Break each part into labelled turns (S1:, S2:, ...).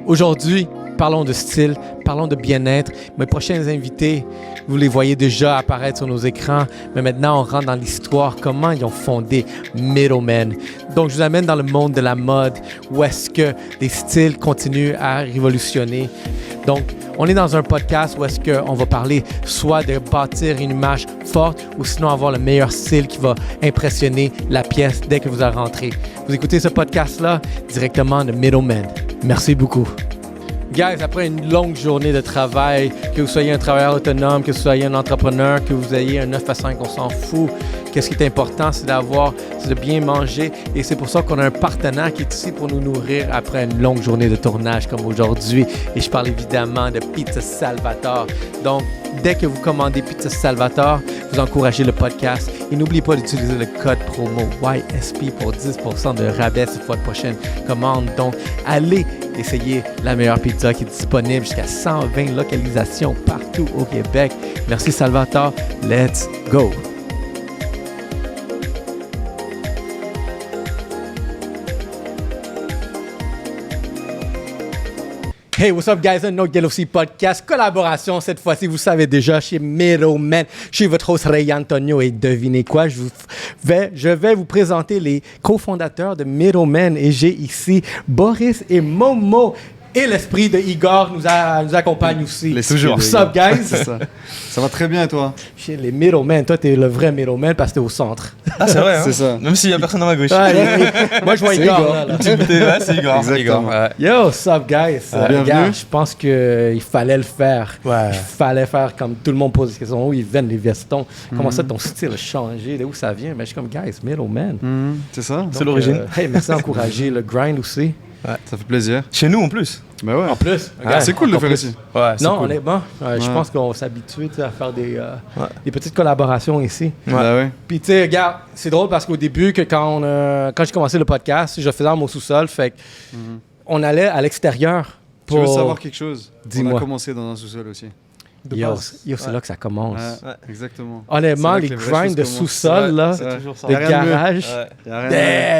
S1: Aujourd'hui, parlons de style, parlons de bien-être. Mes prochains invités, vous les voyez déjà apparaître sur nos écrans, mais maintenant on rentre dans l'histoire, comment ils ont fondé Middleman. Donc je vous amène dans le monde de la mode, où est-ce que les styles continuent à révolutionner. Donc on est dans un podcast où est-ce qu'on va parler soit de bâtir une image forte ou sinon avoir le meilleur style qui va impressionner la pièce dès que vous allez rentrer. Vous écoutez ce podcast-là directement de Middleman. Merci beaucoup. Guys, après une longue journée de travail, que vous soyez un travailleur autonome, que vous soyez un entrepreneur, que vous ayez un 9 à 5, on s'en fout. Qu'est-ce qui est important, c'est de bien manger. Et c'est pour ça qu'on a un partenaire qui est ici pour nous nourrir après une longue journée de tournage comme aujourd'hui. Et je parle évidemment de Pizza Salvatore. Donc, dès que vous commandez Pizza Salvatore, vous encouragez le podcast. Et n'oubliez pas d'utiliser le code promo YSP pour 10% de rabais cette fois de prochaine commande. Donc, allez essayer la meilleure pizza qui est disponible jusqu'à 120 localisations partout au Québec. Merci Salvatore. Let's go! Hey, what's up, guys? Un autre Galopsy Podcast. Collaboration, cette fois-ci, vous savez déjà, chez Middleman. Je suis votre host, Ray Antonio. Et devinez quoi? Je vais vous présenter les cofondateurs de Middleman. Et j'ai ici Boris et Momo. Et l'esprit de Igor nous accompagne aussi.
S2: Toujours.
S1: What's up, guys?
S2: Ça va très bien, et toi?
S1: Chez les Middleman. Toi, t'es le vrai Middleman parce que t'es au centre.
S3: Ah, c'est vrai, hein?
S2: C'est ça.
S3: Même s'il n'y a personne à ma gauche.
S1: Moi, je vois Igor. Là.
S3: C'est Igor.
S2: Exactement.
S3: Ouais.
S1: Yo, what's up, guys?
S2: Bienvenue.
S1: Je pense qu'il fallait le faire.
S3: Ouais.
S1: Il fallait faire comme tout le monde pose des questions. Où ils viennent les vestons? Comment ça, ton style a changé? D'où ça vient? Mais je suis comme, guys, Middleman.
S2: C'est ça?
S3: C'est l'origine.
S1: Hey, merci d'encourager le grind aussi.
S2: Ça fait plaisir.
S3: Chez nous, en plus.
S2: Bah ouais.
S1: En plus,
S2: C'est cool de le faire ici.
S3: Ouais, c'est
S1: Non,
S3: cool.
S1: honnêtement, je
S2: Ouais.
S1: pense qu'on s'habitue à faire des petites collaborations ici.
S2: Bah ouais.
S1: Puis, tu sais, regarde, c'est drôle parce qu'au début, quand j'ai commencé le podcast, je le faisais dans mon sous-sol. Fait on allait à l'extérieur.
S2: Tu veux savoir quelque chose?
S1: Dis-moi.
S2: On a commencé dans un sous-sol aussi.
S1: Yo, c'est là que ça commence.
S2: Ouais, exactement.
S1: Honnêtement,
S2: C'est là
S1: les
S2: que les vraies
S1: grinds
S2: choses
S1: de
S2: commencent.
S1: sous-sol, là,
S3: C'est toujours ça.
S1: de
S2: Y a rien de mieux.
S1: garage,
S3: Ouais.
S2: Y a rien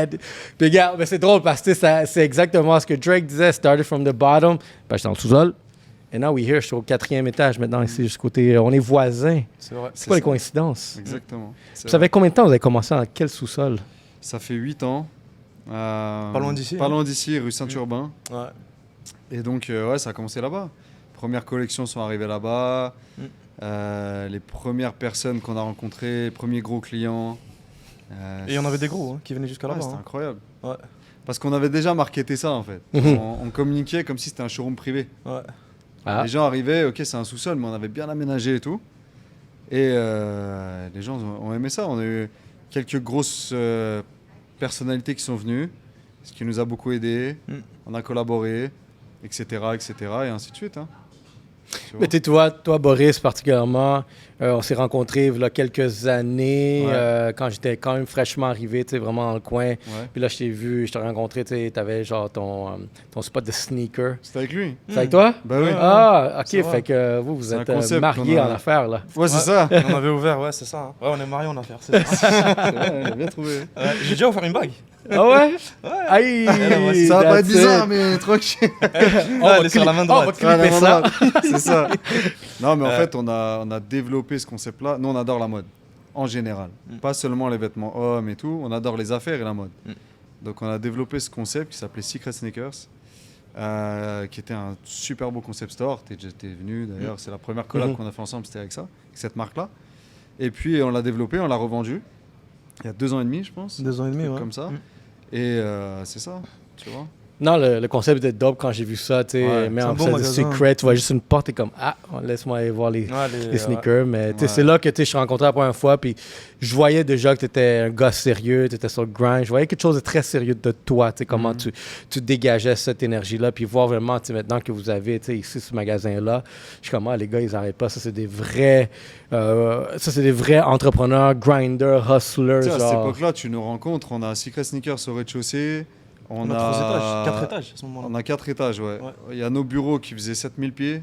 S1: dead. Puis regarde, mais c'est drôle parce que c'est exactement ce que Drake disait, started from the bottom. Ben, j'étais dans le sous-sol. And now we here, je suis au 4e étage maintenant, ici, jusqu'au côté. On est voisins.
S3: C'est vrai.
S1: C'est pas les
S2: ça.
S1: coïncidences.
S2: Exactement.
S1: Vous savez combien de temps vous avez commencé dans quel sous-sol?
S2: Ça fait 8 ans. Pas
S3: loin d'ici,
S2: Pas
S3: hein.
S2: loin d'ici, rue Saint-Urbain.
S3: Ouais.
S2: Et donc, ouais, ça a commencé là-bas. Premières collections sont arrivées là-bas. Les premières personnes qu'on a rencontrées, les premiers gros clients.
S3: Et il y en avait des gros qui venaient jusqu'à
S2: Ouais,
S3: là-bas.
S2: c'était
S3: hein.
S2: incroyable.
S3: Ouais.
S2: Parce qu'on avait déjà marketé ça en fait.
S1: Mhm.
S2: On communiquait comme si c'était un showroom privé.
S3: Ouais.
S1: Ah.
S2: Les gens arrivaient, ok, c'est un sous-sol, mais on avait bien aménagé et tout. Et les gens ont aimé ça. On a eu quelques grosses personnalités qui sont venues, ce qui nous a beaucoup aidé. On a collaboré, etc., etc., et ainsi de suite. Hein. Tu vois.
S1: Mais tu sais, toi, Boris, particulièrement, on s'est rencontrés il y a quelques années,
S2: Ouais.
S1: quand j'étais quand même fraîchement arrivé, tu sais, vraiment dans le coin.
S2: Ouais.
S1: Puis là, je t'ai vu, je t'ai rencontré, tu sais, t'avais genre ton spot de sneaker.
S2: C'était avec lui.
S1: C'est avec toi?
S2: Bah oui.
S1: Ah, ok,
S3: C'est vrai.
S1: fait que vous
S2: C'est un
S1: êtes
S2: concept
S1: mariés
S2: qu'on a-
S1: en affaires, là.
S2: Ouais, c'est ça.
S3: On avait ouvert, ouais, c'est ça. hein. Ouais, on est mariés en affaires. C'est ça.
S2: Ouais, on a bien trouvé.
S3: Ouais, j'ai déjà offert une bague.
S1: Ah ouais?
S3: Ouais.
S1: Aïe!
S2: Ça va pas être
S1: that's
S2: bizarre,
S1: it.
S2: mais tranquille.
S1: On
S3: elle
S1: va
S3: est sur la main
S1: on va
S3: droite.
S1: clipper ça.
S2: C'est ça. Non, mais en fait, on a développé ce concept-là. Nous, on adore la mode, en général. Pas seulement les vêtements hommes et tout. On adore les affaires et la mode. Donc, on a développé ce concept qui s'appelait Secret Sneakers, qui était un super beau concept store. T'es venu, d'ailleurs. C'est la première collab qu'on a fait ensemble, c'était avec ça, avec cette marque-là. Et puis, on l'a développé, on l'a revendu. Il y a 2 ans et demi, je pense.
S3: 2 ans et demi, ouais.
S2: Comme ça. Et c'est ça, tu vois.
S1: Non, le concept était dope quand j'ai vu ça, tu sais.
S2: Ouais,
S1: Mais
S3: c'est
S1: en
S3: un bon
S1: fait, de
S3: magasin.
S1: secret, tu vois juste une porte et comme, ah, laisse-moi aller voir les sneakers. Mais tu sais, c'est là que je suis rencontré la première fois. Puis je voyais déjà que tu étais un gars sérieux, tu étais sur le grind. Je voyais quelque chose de très sérieux de toi, tu sais, comment tu dégageais cette énergie-là. Puis voir vraiment, tu sais, maintenant que vous avez, tu sais, ici, ce magasin-là, je suis comme, ah, les gars, ils n'arrêtent pas. Ça, c'est des vrais entrepreneurs, grinders, hustlers.
S2: Tu sais, à cette
S1: genre.
S2: époque-là, tu nous rencontres. On a Secret Sneakers au rez-de-chaussée.
S3: On a 3 étages, 4 étages à ce moment-là.
S2: On a 4 étages, ouais.
S3: Ouais.
S2: Il y a nos bureaux qui faisaient 7000 pieds.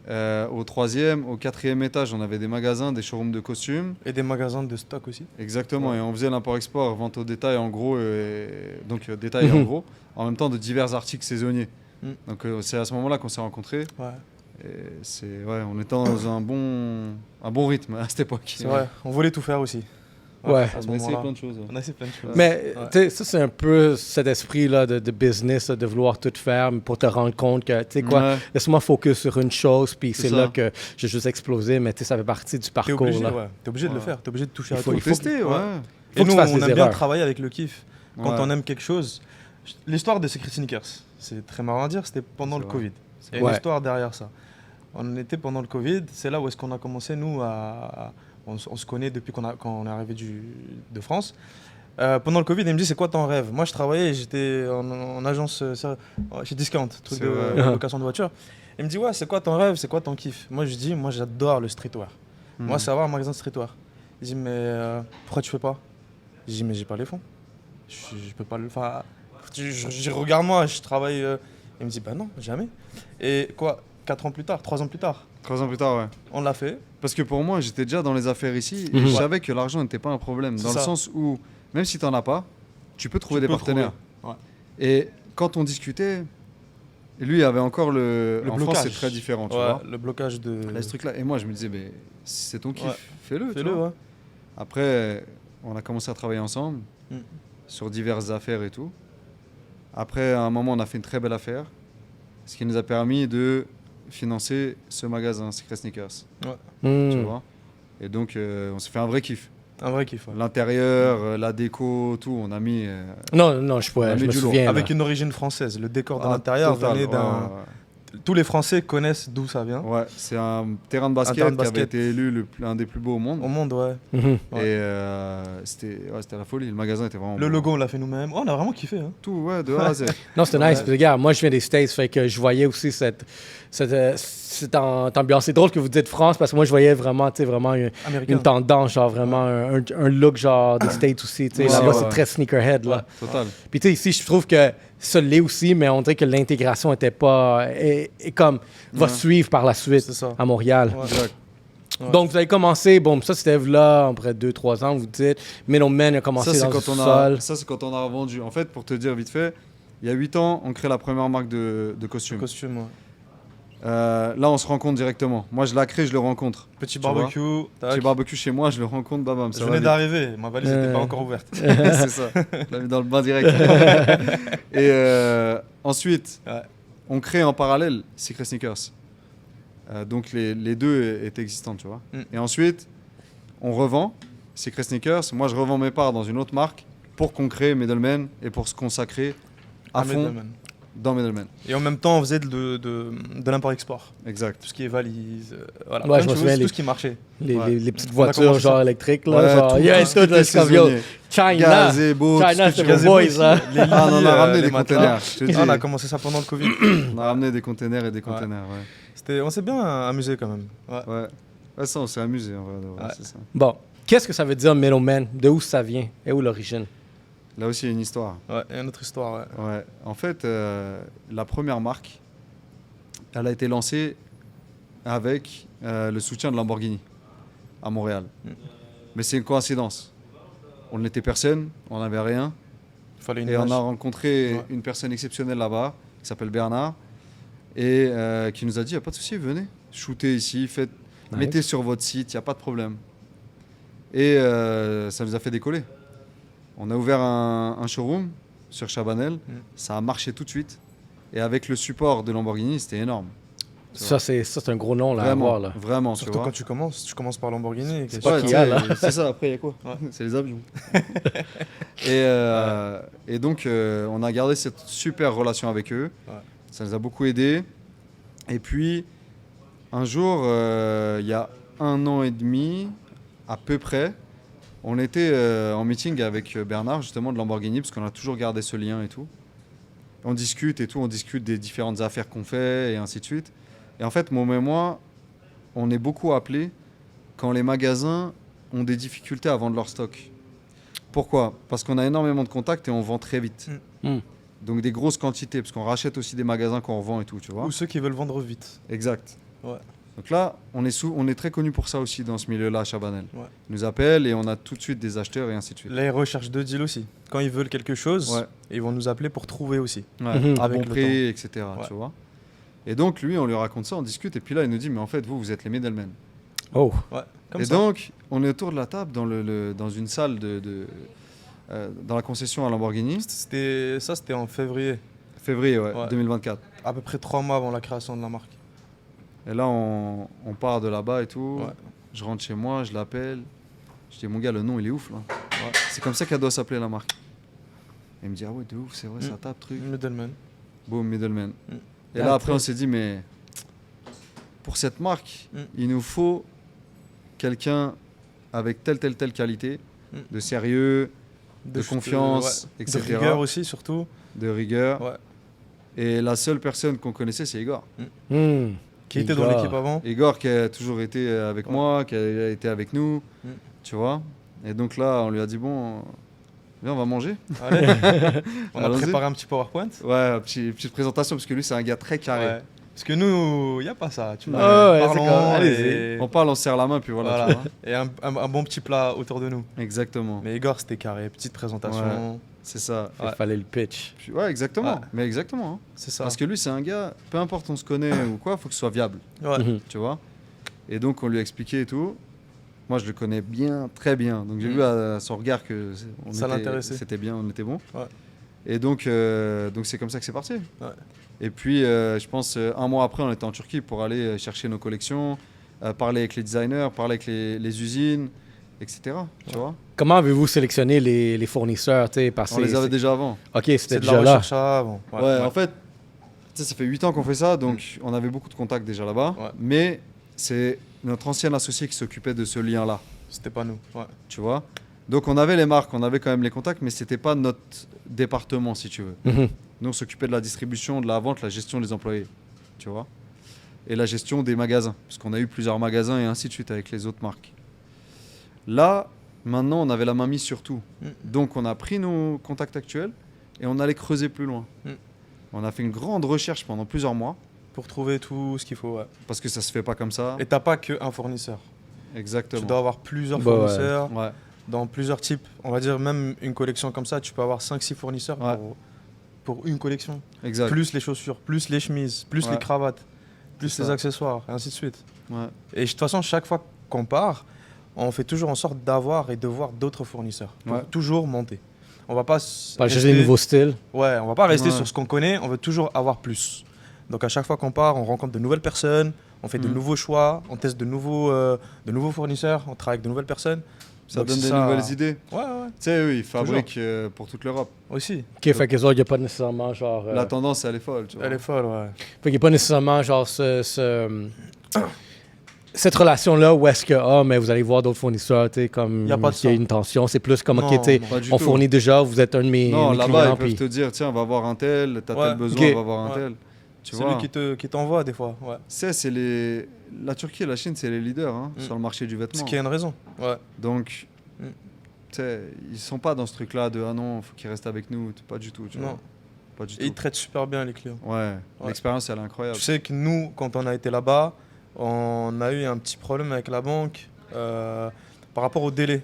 S2: Au 3e, au 4e étage, on avait des magasins, des showrooms de costumes.
S3: Et des magasins de stock aussi.
S2: Exactement,
S3: Ouais.
S2: et on faisait l'import-export, vente au détail en gros, détail en gros, en même temps de divers articles saisonniers. Donc c'est à ce moment-là qu'on s'est rencontrés.
S3: Ouais.
S2: Et on était dans un bon rythme à cette époque.
S3: C'est vrai, on voulait tout faire aussi.
S1: Ouais.
S3: À ce
S2: On a essayé
S3: moment-là.
S2: plein de choses.
S3: On a essayé plein de choses.
S1: Mais tu sais, ça, c'est un peu cet esprit-là de business, là, de vouloir tout faire pour te rendre compte que, tu sais quoi,
S2: Ouais.
S1: laisse-moi focus sur une chose, puis c'est
S2: ça.
S1: là que j'ai juste explosé, mais tu sais, ça fait partie du
S3: T'es
S1: parcours.
S3: obligé,
S1: Là.
S3: ouais. T'es obligé de le
S2: Ouais.
S3: faire, t'es obligé de toucher à
S2: Il faut
S3: tout.
S2: tester, ouais.
S1: Faut
S3: Et
S1: que
S3: nous,
S1: tu fasses
S3: on
S1: des
S3: aime bien
S1: erreurs.
S3: travailler avec le kiff. Quand
S2: Ouais.
S3: on aime quelque chose. L'histoire de Secret Sneakers, c'est très marrant à dire, c'était pendant
S2: C'est
S3: le
S2: vrai.
S3: Covid. Il y a
S1: Ouais.
S3: une histoire derrière ça. On était pendant le Covid, c'est là où est-ce qu'on a commencé, nous, on se connaît depuis quand on est arrivé de France. Pendant le Covid, il me dit, c'est quoi ton rêve? Moi, je travaillais, j'étais en agence chez Discount, truc
S2: C'est
S3: de
S2: vrai.
S3: location de voiture. Il me dit, ouais, c'est quoi ton rêve? C'est quoi ton kiff? Moi, je dis, moi, j'adore le streetwear. Moi, c'est avoir un magasin de streetwear. Il dit, mais pourquoi tu fais pas? Je dis, mais j'ai pas les fonds. Je peux pas le faire. Je regarde-moi, je travaille. Il me dit, bah non, jamais. Et quoi, 4 ans plus tard, 3 ans plus tard,
S2: 3 ans plus tard, ouais.
S3: on l'a fait.
S2: Parce que pour moi, j'étais déjà dans les affaires ici et
S1: Mhm.
S2: je
S1: Ouais.
S2: savais que l'argent n'était pas un problème. Dans
S3: C'est
S2: le
S3: ça.
S2: sens où, même si tu n'en as pas, tu peux trouver
S3: Tu
S2: des
S3: peux
S2: partenaires.
S3: trouver, ouais.
S2: Et quand on discutait, lui avait encore le.
S3: Le
S2: en
S3: blocage.
S2: France, c'est très différent, tu
S3: Ouais,
S2: vois.
S3: le blocage de.
S2: Là, ce truc-là. Et moi, je me disais, mais si c'est ton kiff,
S3: Ouais.
S2: fais-le. tu
S3: Fais-le,
S2: vois.
S3: ouais.
S2: Après, on a commencé à travailler ensemble
S3: Mm.
S2: sur diverses affaires et tout. Après, à un moment, on a fait une très belle affaire, ce qui nous a permis de financer ce magasin, Secret Sneakers.
S1: Hmm.
S2: Tu vois. Et donc, on s'est fait un vrai kiff.
S3: Un vrai kiff. Ouais.
S2: L'intérieur, la déco, tout, on a mis.
S1: Non, je
S2: On a mis
S1: me
S2: du lourd.
S1: souviens.
S3: Avec
S1: là.
S3: une origine française. Le décor de l'intérieur
S2: total,
S3: venait d'un. Tous les Français connaissent d'où ça vient.
S2: Ouais, c'est un terrain de basket
S3: terrain de
S2: qui avait
S3: basket.
S2: été élu un des plus beaux au monde.
S3: Au monde, ouais.
S1: Mhm.
S2: Et c'était la folie. Le magasin était vraiment
S3: Le
S2: beau.
S3: logo, on l'a fait nous-mêmes. Oh, on a vraiment kiffé. Hein.
S2: Tout, ouais, de A à Z.
S1: Non, c'était nice.
S3: Ouais.
S1: Puis, regarde, moi, je viens des States, fait que je voyais aussi cette ambiance. C'est drôle que vous dites France, parce que moi, je voyais vraiment, tu sais, vraiment
S3: Américain.
S1: une tendance, genre vraiment un look genre des States aussi. Tu sais,
S2: Ouais,
S1: là-bas,
S2: ouais,
S1: c'est
S2: ouais.
S1: très sneakerhead, là.
S2: Total.
S1: Puis tu sais, ici, je trouve que ça l'est aussi, mais on dirait que l'intégration était pas... Et comme, va
S2: Ouais.
S1: suivre par la suite
S3: C'est ça.
S1: à Montréal.
S3: Ouais.
S2: Exact.
S3: Ouais.
S1: Donc, vous avez commencé, bon, ça, c'était là, après 2-3 ans, vous dites. Middleman a commencé
S2: Ça, c'est
S1: dans le
S2: quand on
S1: sol.
S2: a, ça, c'est quand on a vendu. En fait, pour te dire vite fait, il y a 8 ans, on crée la première marque de costumes.
S3: Costume, ouais.
S2: Là, on se rencontre directement. Moi, je la crée, je le rencontre.
S3: Petit
S2: Tu vois.
S3: barbecue. tac.
S2: J'ai barbecue chez moi, je le rencontre, bam,
S3: Je
S2: ça
S3: venais
S2: va
S3: d'arriver, ma valise n'était pas encore ouverte.
S2: vite. C'est ça. Je l'ai mis dans le bain direct. Et ensuite,
S3: Ouais.
S2: on crée en parallèle Secret Sneakers. Donc les deux étaient existants, tu vois.
S3: Mm.
S2: Et ensuite, on revend Secret Sneakers. Moi, je revends mes parts dans une autre marque pour qu'on crée Middleman et pour se consacrer à
S3: Un
S2: fond
S3: Middleman.
S2: dans Middleman.
S3: Et en même temps, on faisait de l'import-export.
S2: Exact.
S3: Tout ce qui est valise, voilà.
S1: Ouais,
S3: plein
S1: je
S3: de
S1: me
S3: choses,
S1: souviens,
S3: tout ce qui marchait.
S1: Les petites
S3: On a
S1: voitures,
S3: commencé
S1: genre
S3: ça.
S1: électriques, là.
S2: Ouais,
S1: genre,
S2: tout-
S1: il y a
S2: tout ce qui
S1: tout,
S2: était
S1: là, c'est comme, yo,
S2: saisonnier.
S1: China.
S2: Gazebo, tout ce
S1: China,
S2: que tu
S1: c'est
S2: veux.
S1: vos
S3: Gazebo
S1: boys,
S3: aussi.
S1: hein.
S3: Les lits,
S2: Ah, on en a ramené
S3: les
S2: des
S3: matelas.
S2: containers. Je te dis.
S3: Ah, on a commencé ça pendant le Covid.
S2: On a ramené des containers et des containers, ouais.
S3: On s'est bien amusé quand même. Ouais.
S2: Ouais. Ouais, ça, on s'est amusé en vrai. de vrai,
S3: Ouais.
S2: c'est ça.
S1: Bon, qu'est-ce que ça veut dire middleman? De où ça vient? Et où l'origine?
S2: Là aussi, il y a une histoire.
S3: Ouais, et une autre histoire, ouais.
S2: Ouais. En fait, la première marque, elle a été lancée avec le soutien de Lamborghini à Montréal. Mais c'est une coïncidence. On n'était personne, on n'avait rien.
S3: Il fallait une
S2: Et on
S3: image.
S2: a rencontré
S3: Ouais.
S2: une personne exceptionnelle là-bas, qui s'appelle Bernard, et qui nous a dit, il n'y a pas de souci, venez, shootez ici,
S1: Nice.
S2: mettez sur votre site, il n'y a pas de problème. Et ça nous a fait décoller. On a ouvert un showroom sur Chabanel, ça a marché tout de suite. Et avec le support de Lamborghini, c'était énorme.
S1: Ça, c'est un gros nom, là, à
S2: Vraiment,
S1: voir, là.
S2: vraiment, tu
S3: Surtout
S2: vois.
S3: quand tu commences par Lamborghini.
S1: C'est pas
S2: Ouais,
S1: qu'il
S2: tu
S1: y a,
S2: sais,
S1: là.
S2: c'est ça, après il y a quoi? C'est les avions. Et donc on a gardé cette super relation avec eux.
S3: Ouais.
S2: Ça nous a beaucoup aidés. Et puis un jour, il y a 1 an et demi, à peu près, on était en meeting avec Bernard justement de Lamborghini, parce qu'on a toujours gardé ce lien et tout. On discute et tout, on discute des différentes affaires qu'on fait et ainsi de suite. Et en fait, Momo et moi, on est beaucoup appelés quand les magasins ont des difficultés à vendre leur stock. Pourquoi? Parce qu'on a énormément de contacts et on vend très vite.
S1: Mm.
S2: Donc des grosses quantités, parce qu'on rachète aussi des magasins qu'on revend et tout, tu vois.
S3: Ou ceux qui veulent vendre vite.
S2: Exact.
S3: Ouais.
S2: Donc là, on est très connu pour ça aussi dans ce milieu-là à Chabanel.
S3: Ouais.
S2: Ils nous appellent et on a tout de suite des acheteurs et ainsi de suite.
S3: Là, ils recherchent de deals aussi. Quand ils veulent quelque chose,
S2: Ouais.
S3: ils vont nous appeler pour trouver aussi.
S2: Ouais,
S1: Mhm.
S2: à
S3: Avec
S2: bon
S3: le
S2: prix, etc.
S3: Ouais.
S2: Tu vois. Et donc, lui, on lui raconte ça, on discute. Et puis là, il nous dit, mais en fait, vous êtes les middlemen.
S1: Oh.
S3: Ouais, comme
S2: Et
S3: ça.
S2: donc, on est autour de la table dans une salle dans la concession à Lamborghini.
S3: C'était en février,
S2: Février,
S3: Ouais.
S2: 2024.
S3: à peu près 3 mois avant la création de la marque.
S2: Et là, on part de là-bas et tout.
S3: Ouais.
S2: Je rentre chez moi, je l'appelle. Je dis, mon gars, le nom, il est ouf, là.
S3: Ouais.
S2: C'est comme ça qu'elle doit s'appeler, la marque. Il me dit, ah ouais, de ouf, c'est vrai, ça tape, truc.
S3: Middleman.
S2: Boom, middleman. Et
S1: Ah,
S2: là, après,
S1: très-
S2: on s'est dit, mais pour cette marque,
S3: Mm.
S2: il nous faut quelqu'un avec telle qualité,
S3: Mm.
S2: de sérieux, de
S3: ch-
S2: confiance,
S3: ouais.
S2: etc.
S3: De rigueur aussi, surtout.
S2: de rigueur.
S3: Ouais.
S2: Et la seule personne qu'on connaissait, c'est Igor.
S1: Hmm.
S3: Qui était dans
S1: Igor.
S3: l'équipe avant.
S2: Igor qui a toujours été avec
S3: Ouais.
S2: moi, qui a été avec nous,
S3: Mm.
S2: tu vois. Et donc là, on lui a dit, bon, viens, on va manger.
S3: Allez. On a
S2: Allons-y.
S3: préparé un petit PowerPoint.
S2: Ouais, petite présentation, parce que lui, c'est un gars très carré.
S3: Ouais. Parce que nous, il n'y a pas ça. Tu vois.
S1: Ah ouais, c'est
S3: Parlons
S1: comme- allez-y.
S3: et...
S2: On parle, on se serre la main, puis voilà.
S3: Voilà.
S2: Tu vois.
S3: Et un bon petit plat autour de nous.
S2: Exactement.
S3: Mais Igor, c'était carré. Petite présentation.
S2: C'est ça.
S1: Il fallait le pitch.
S2: Puis, ouais, exactement.
S3: Ouais.
S2: Mais exactement. Hein.
S3: C'est ça.
S2: Parce que lui, c'est un gars, peu importe on se connaît ou quoi, faut que ce soit viable,
S3: Ouais.
S1: Mhm.
S2: tu vois. Et donc, on lui a expliqué et tout. Moi, je le connais bien, très bien. Donc, j'ai
S3: Mm.
S2: vu à son regard que
S3: Ça l'intéressait.
S2: c'était bien, on était bon.
S3: Ouais.
S2: Et donc, c'est comme ça que c'est parti.
S3: Ouais.
S2: Et puis, je pense, un mois après, on était en Turquie pour aller chercher nos collections, parler avec les designers, parler avec les usines, etc. Tu vois.
S1: Comment avez-vous sélectionné les fournisseurs? Parce
S2: On les avait déjà avant.
S1: OK, c'était
S3: C'est de
S1: déjà
S3: la
S1: là.
S3: recherche avant.
S2: Ouais, en fait, tu sais, ça fait 8 ans qu'on fait ça, donc on avait beaucoup de contacts déjà là-bas.
S3: Ouais.
S2: Mais c'est notre ancien associé qui s'occupait de ce lien-là,
S3: C'était pas nous. Ouais.
S2: tu vois. Donc on avait les marques, on avait quand même les contacts, mais c'était pas notre département, si tu veux.
S1: Mhm.
S2: Nous, on s'occupait de la distribution, de la vente, la gestion des employés, tu vois. Et la gestion des magasins, parce qu'on a eu plusieurs magasins et ainsi de suite avec les autres marques. Là, maintenant, on avait la main mise sur tout.
S3: Mm.
S2: Donc on a pris nos contacts actuels et on allait creuser plus loin.
S3: Mm.
S2: On a fait une grande recherche pendant plusieurs mois,
S3: Pour trouver tout ce qu'il faut. Ouais.
S2: parce que ça se fait pas comme ça.
S3: Et t'as pas qu'un fournisseur.
S2: Exactement.
S3: Tu dois avoir plusieurs
S1: Bah ouais.
S3: fournisseurs
S2: Ouais,
S3: dans plusieurs types. On va dire même une collection comme ça, tu peux avoir 5-6 fournisseurs
S2: Ouais.
S3: pour une collection.
S2: exact.
S3: Plus les chaussures, plus les chemises, plus
S2: Ouais.
S3: les cravates, plus
S2: C'est
S3: les
S2: ça.
S3: accessoires, et ainsi de suite.
S2: Ouais.
S3: Et de toute façon, chaque fois qu'on part, on fait toujours en sorte d'avoir et de voir d'autres fournisseurs. Pour
S2: Ouais.
S3: toujours monter. On va pas
S1: Pas chercher des nouveaux styles.
S3: Ouais, on va pas rester
S2: Ouais.
S3: sur ce qu'on connaît, on veut toujours avoir plus. Donc à chaque fois qu'on part, on rencontre de nouvelles personnes, on fait de
S2: Mm.
S3: nouveaux choix, on teste de nouveaux fournisseurs, on travaille avec de nouvelles personnes.
S2: Ça
S3: Donc
S2: donne
S3: c'est
S2: des nouvelles idées.
S3: Ouais, ouais,
S2: Tu sais, eux, ils fabriquent pour toute l'Europe.
S3: aussi.
S1: OK, fait que ça, il n'y a pas nécessairement genre...
S2: La tendance, elle est folle, tu vois.
S3: Elle est folle, ouais.
S1: Fait qu'il n'y a pas nécessairement genre cette relation-là où est-ce que, mais vous allez voir d'autres fournisseurs, tu sais, comme
S3: Y a pas de
S1: s'il y a
S3: ça.
S1: une tension. C'est plus comme,
S3: Non,
S1: OK, tu sais,
S3: non.
S2: Pas du
S1: on
S2: tout.
S1: fournit déjà, vous êtes un de mes,
S2: Non,
S1: mes
S2: là-bas,
S1: clients.
S2: ils peuvent
S1: puis-
S2: te dire, tiens, on va voir un tel, t'as
S3: Ouais.
S2: tel besoin,
S1: Ok.
S2: on va voir un
S3: Ouais.
S2: tel. Tu
S3: C'est
S2: vois.
S3: lui qui t'envoie des fois, ouais.
S2: C'est la Turquie et la Chine, c'est les leaders hein,
S3: Mm.
S2: sur le marché du vêtement.
S3: Ce qui a une raison, ouais.
S2: Donc,
S3: Mm.
S2: tu sais, ils sont pas dans ce truc-là de ah non, faut qu'ils restent avec nous. Pas du tout, tu
S3: Non.
S2: vois. Pas du
S3: Et ils
S2: tout.
S3: traitent super bien les clients.
S2: Ouais,
S3: Ouais.
S2: l'expérience, elle est incroyable.
S3: Tu sais que nous, quand on a été là-bas, on a eu un petit problème avec la banque par rapport au délai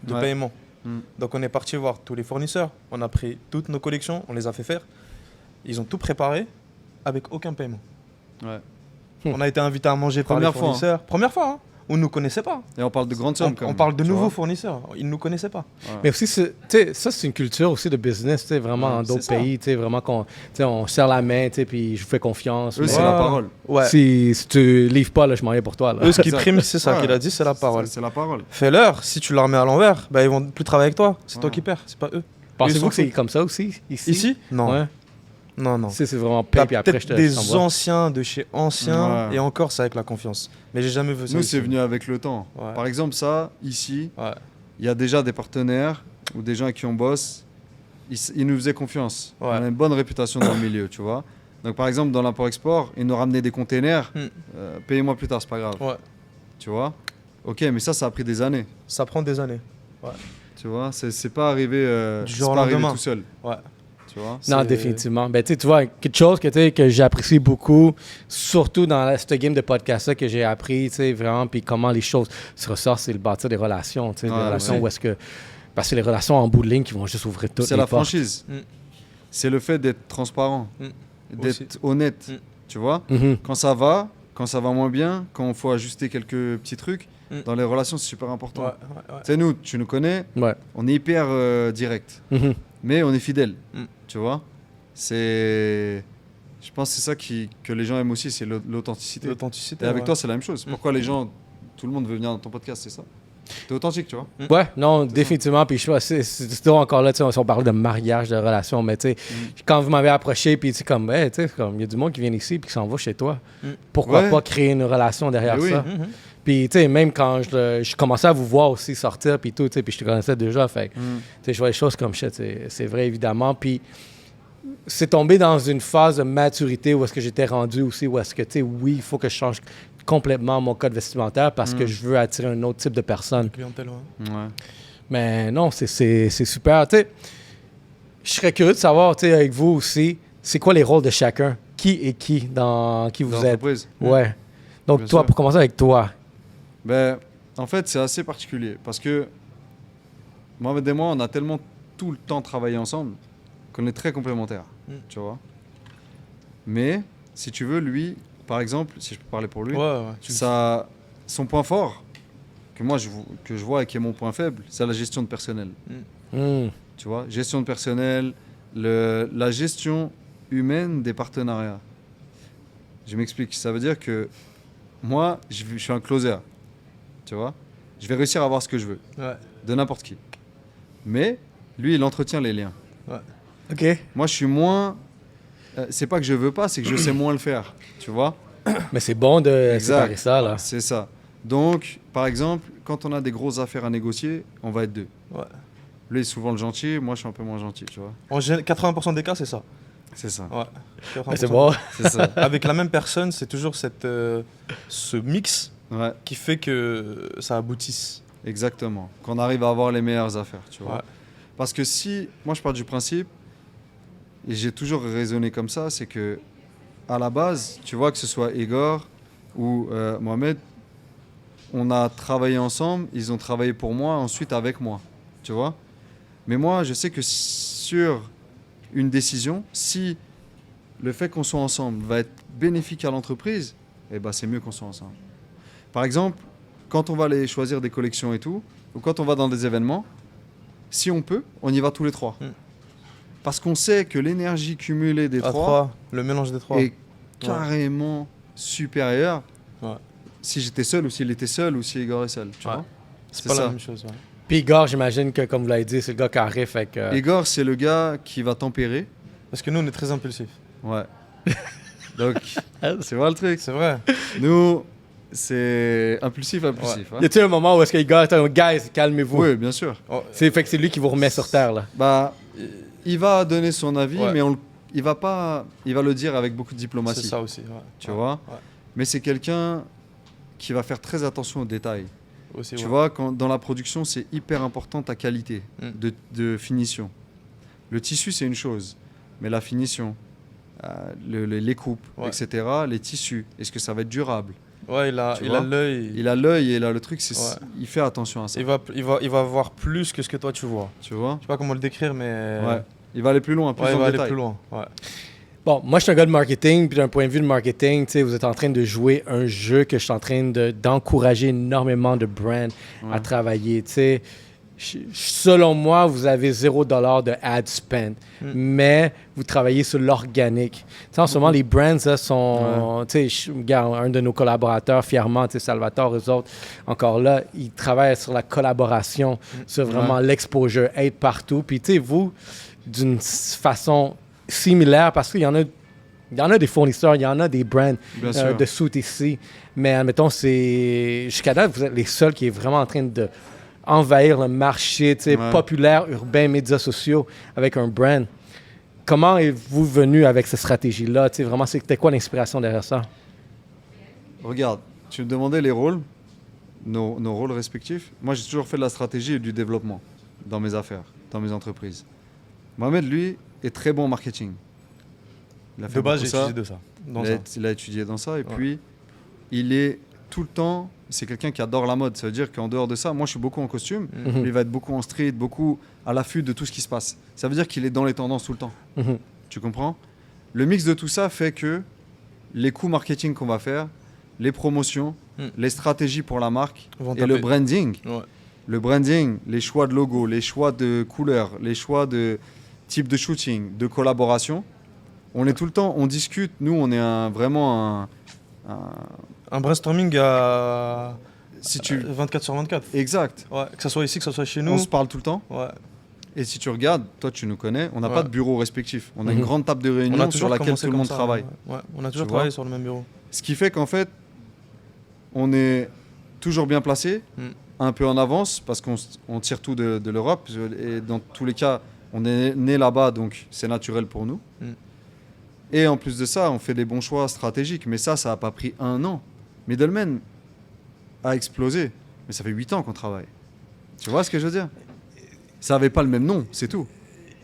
S3: de
S2: Ouais.
S3: paiement.
S2: Mm.
S3: Donc on est parti voir tous les fournisseurs, on a pris toutes nos collections, on les a fait faire. Ils ont tout préparé avec aucun paiement.
S2: Ouais.
S3: On a été invité à manger par les
S2: Première fois, hein.
S3: fournisseurs. Première fois, hein. On ne nous connaissait pas.
S2: Et on parle de grandes sommes, quand
S3: On
S2: même,
S3: parle de
S2: tu
S3: nouveaux
S2: vois.
S3: fournisseurs. Ils ne nous connaissaient pas.
S2: Ouais.
S1: Mais aussi, tu sais, ça, c'est une culture aussi de business, tu sais, vraiment
S2: Ouais,
S1: dans d'autres
S3: c'est ça.
S1: pays, tu sais, vraiment qu'on, tu sais, on serre la main, tu sais, puis je vous fais confiance.
S2: Eux,
S1: mais
S2: c'est la parole.
S3: Ouais.
S1: si tu livres pas, là, je m'en viens pour toi, là.
S3: Eux, ce qui
S2: Exact.
S3: prime, c'est ça
S2: Ouais.
S3: qu'il a dit, c'est la parole.
S2: C'est la parole.
S3: Fais-leur, si tu la remets à l'envers, bah, ils vont plus travailler avec toi. C'est toi
S2: Ouais.
S3: qui perds, c'est pas eux.
S1: Pensez-vous
S3: ils sont
S1: que c'est
S3: fous.
S1: comme ça aussi, ici?
S3: Ici Non.
S1: Ouais.
S3: Non, non.
S1: C'est vraiment
S3: T'as
S1: paye, puis après, je
S3: peut-être
S1: te
S3: des
S1: t'envoie.
S3: anciens de chez anciens,
S2: Ouais.
S3: et encore, c'est avec la confiance. Mais j'ai jamais vu ça.
S2: Nous,
S3: ici.
S2: c'est venu avec le temps.
S3: Ouais.
S2: Par exemple, ça, ici,
S3: Ouais.
S2: il y a déjà des partenaires ou des gens avec qui on bosse. Ils nous faisaient confiance.
S3: Ouais.
S2: On a une bonne réputation dans le milieu, tu vois. Donc, par exemple, dans l'import-export, ils nous ramenaient des containers.
S3: Hmm.
S2: Payez-moi plus tard, c'est pas grave.
S3: Ouais.
S2: Tu vois. Ok, mais ça a pris des années.
S3: Ça prend des années.
S2: Tu vois, c'est pas arrivé,
S3: Du
S2: c'est
S3: jour au
S2: pas arrivé
S3: lendemain.
S2: tout seul.
S3: Ouais.
S2: Tu Tu vois?
S1: Non, définitivement. Ben, tu vois, quelque chose que j'apprécie beaucoup, surtout dans ce game de podcast-là que j'ai appris, vraiment, puis comment les choses se ressortent, c'est le bâtir des relations, des relations où est-ce que... Parce que c'est les relations en bout de ligne qui vont juste ouvrir toutes les portes.
S2: C'est la franchise. C'est le fait d'être transparent, d'être honnête, tu vois? Quand ça va moins bien, quand il faut ajuster quelques petits trucs, dans les relations, c'est super important. Tu sais, nous, tu nous connais, on est hyper direct, mais on est fidèle, tu vois. Je pense que c'est ça que les gens aiment aussi, c'est l'authenticité. Et avec toi, c'est la même chose. Pourquoi les gens, tout le monde veut venir dans ton podcast, c'est ça? T'es authentique, tu vois.
S1: Ouais, non, définitivement. Puis je vois, c'est toujours encore là, si on parle de mariage, de relation, mais tu sais, quand vous m'avez approché, puis tu sais, comme, il y a du monde qui vient ici puis qui s'en va chez toi. Pourquoi pas créer une relation derrière ça? Puis, tu sais, même quand je commençais à vous voir aussi sortir, puis tout, tu sais, puis je te connaissais déjà, fait tu sais, je vois les choses comme ça, c'est vrai, évidemment. Puis, c'est tombé dans une phase de maturité où est-ce que j'étais rendu aussi, où est-ce que, tu sais, oui, il faut que je change complètement mon code vestimentaire parce que je veux attirer un autre type de personne.
S3: Clientèle,
S1: Mais non, c'est super. Tu sais, je serais curieux de savoir, tu sais, avec vous aussi, c'est quoi les rôles de chacun? Qui est qui dans qui vous êtes? Ouais. Donc,
S2: Bien
S1: toi,
S2: sûr.
S1: pour commencer avec toi.
S2: Ben, en fait, c'est assez particulier parce que Mohamed et moi, on a tellement tout le temps travaillé ensemble qu'on est très complémentaires, tu vois. Mais, si tu veux, lui, par exemple, si je peux parler pour lui, son point fort, que je vois et qui est mon point faible, c'est la gestion de personnel. Tu vois, gestion de personnel, la gestion humaine des partenariats. Je m'explique. Ça veut dire que moi, je suis un closer. Tu vois, je vais réussir à avoir ce que je veux, de n'importe qui. Mais lui, il entretient les liens.
S1: OK.
S2: Moi, je suis moins... c'est pas que je veux pas, c'est que je sais moins le faire, tu vois.
S1: Mais c'est bon de séparer ça, là.
S2: C'est ça. Donc, par exemple, quand on a des grosses affaires à négocier, on va être deux. Lui est souvent le gentil, moi je suis un peu moins gentil, tu vois.
S3: En 80% des cas, c'est ça.
S2: C'est ça.
S1: Mais c'est bon.
S2: C'est ça.
S3: Avec la même personne, c'est toujours ce mix qui fait que ça aboutisse.
S2: Exactement. Qu'on arrive à avoir les meilleures affaires, tu vois. Parce que moi je pars du principe, et j'ai toujours raisonné comme ça, c'est que à la base, tu vois, que ce soit Igor ou Mohamed, on a travaillé ensemble, ils ont travaillé pour moi, ensuite avec moi, tu vois. Mais moi, je sais que sur une décision, si le fait qu'on soit ensemble va être bénéfique à l'entreprise, eh ben, c'est mieux qu'on soit ensemble. Par exemple, quand on va aller choisir des collections et tout, ou quand on va dans des événements, si on peut, on y va tous les trois. Parce qu'on sait que l'énergie cumulée des trois,
S3: le mélange des trois,
S2: est carrément supérieure. Si j'étais seul, ou s'il était seul, ou si Igor est seul. Tu vois,
S3: c'est pas la même chose.
S1: Puis Igor, j'imagine que, comme vous l'avez dit, c'est le gars carré, fait que...
S2: Igor, c'est le gars qui va tempérer.
S3: Parce que nous, on est très impulsifs.
S2: Ouais. Donc, c'est vrai le truc.
S3: C'est vrai.
S2: Nous, c'est impulsif.
S1: Y a-t-il un moment où est-ce que Igor est un guys, calmez-vous?
S2: Oui, bien sûr.
S1: Fait que c'est lui qui vous remet sur terre, là.
S2: Bah, il va donner son avis, mais il va le dire avec beaucoup de diplomatie.
S3: C'est ça aussi.
S2: Tu vois. Mais c'est quelqu'un qui va faire très attention aux détails.
S3: Aussi,
S2: tu vois, dans la production, c'est hyper important ta qualité de finition. Le tissu, c'est une chose, mais la finition, les coupes, etc., les tissus, est-ce que ça va être durable?
S3: Ouais, il a l'œil.
S2: Il a l'œil et là, le truc, c'est il fait attention à ça.
S3: Il va voir plus que ce que toi tu vois.
S2: Tu vois?
S3: Je sais pas comment le décrire, mais...
S2: Ouais. Il va aller plus loin, plus en détail.
S3: Il va aller plus loin,
S1: Bon, moi, je suis un gars de marketing, puis d'un point de vue de marketing, vous êtes en train de jouer un jeu que je suis en train d'encourager énormément de brands à travailler, selon moi, vous avez $0 de ad spend, mais vous travaillez sur l'organique. En ce moment, les brands là, sont... Regarde, un de nos collaborateurs, fièrement, Salvatore, eux autres, encore là, ils travaillent sur la collaboration, sur vraiment l'exposure, être partout. Puis, vous, d'une façon similaire, parce qu'il y en a des fournisseurs, il y en a des brands de suits ici, mais admettons, jusqu'à date, vous êtes les seuls qui est vraiment en train de envahir le marché populaire, urbain, médias sociaux avec un brand. Comment êtes-vous venu avec cette stratégie-là? Vraiment, c'était quoi l'inspiration derrière ça?
S2: Regarde, tu me demandais les rôles, nos rôles respectifs. Moi, j'ai toujours fait de la stratégie et du développement dans mes affaires, dans mes entreprises. Mohamed, lui, est très bon en marketing. Il a fait
S3: De base, j'ai
S2: beaucoup ça.
S3: étudié de ça.
S2: Il a étudié dans ça. Et puis, il est tout le temps... C'est quelqu'un qui adore la mode. Ça veut dire qu'en dehors de ça, moi, je suis beaucoup en costume.
S1: Mhm.
S2: Il va être beaucoup en street, beaucoup à l'affût de tout ce qui se passe. Ça veut dire qu'il est dans les tendances tout le temps.
S1: Mhm.
S2: Tu comprends? Le mix de tout ça fait que les coûts marketing qu'on va faire, les promotions, les stratégies pour la marque et le branding.
S3: Ouais.
S2: Le branding, les choix de logo, les choix de couleurs, les choix de type de shooting, de collaboration. On est tout le temps, on discute. Nous, on est vraiment
S3: Un brainstorming à
S2: si tu...
S3: 24 sur 24.
S2: Exact.
S3: Ouais, que ça soit ici, que ça soit chez nous.
S2: On se parle tout le temps.
S3: Ouais.
S2: Et si tu regardes, toi tu nous connais, on n'a
S3: Ouais.
S2: pas de bureau respectif. On a une
S1: Mhm.
S2: grande table de
S3: On a
S2: réunion sur
S3: toujours
S2: laquelle
S3: commencé
S2: tout le
S3: comme
S2: monde
S3: ça,
S2: travaille.
S3: Ouais, on a toujours
S2: Tu
S3: travaillé
S2: vois
S3: sur le même bureau.
S2: Ce qui fait qu'en fait, on est toujours bien placé, un peu en avance, parce qu'on tire tout de l'Europe. Et dans tous les cas, on est né là-bas, donc c'est naturel pour nous. Et en plus de ça, on fait des bons choix stratégiques. Mais ça n'a pas pris 1 an. Middleman a explosé. Mais ça fait 8 ans qu'on travaille. Tu vois ce que je veux dire? Ça n'avait pas le même nom, c'est tout.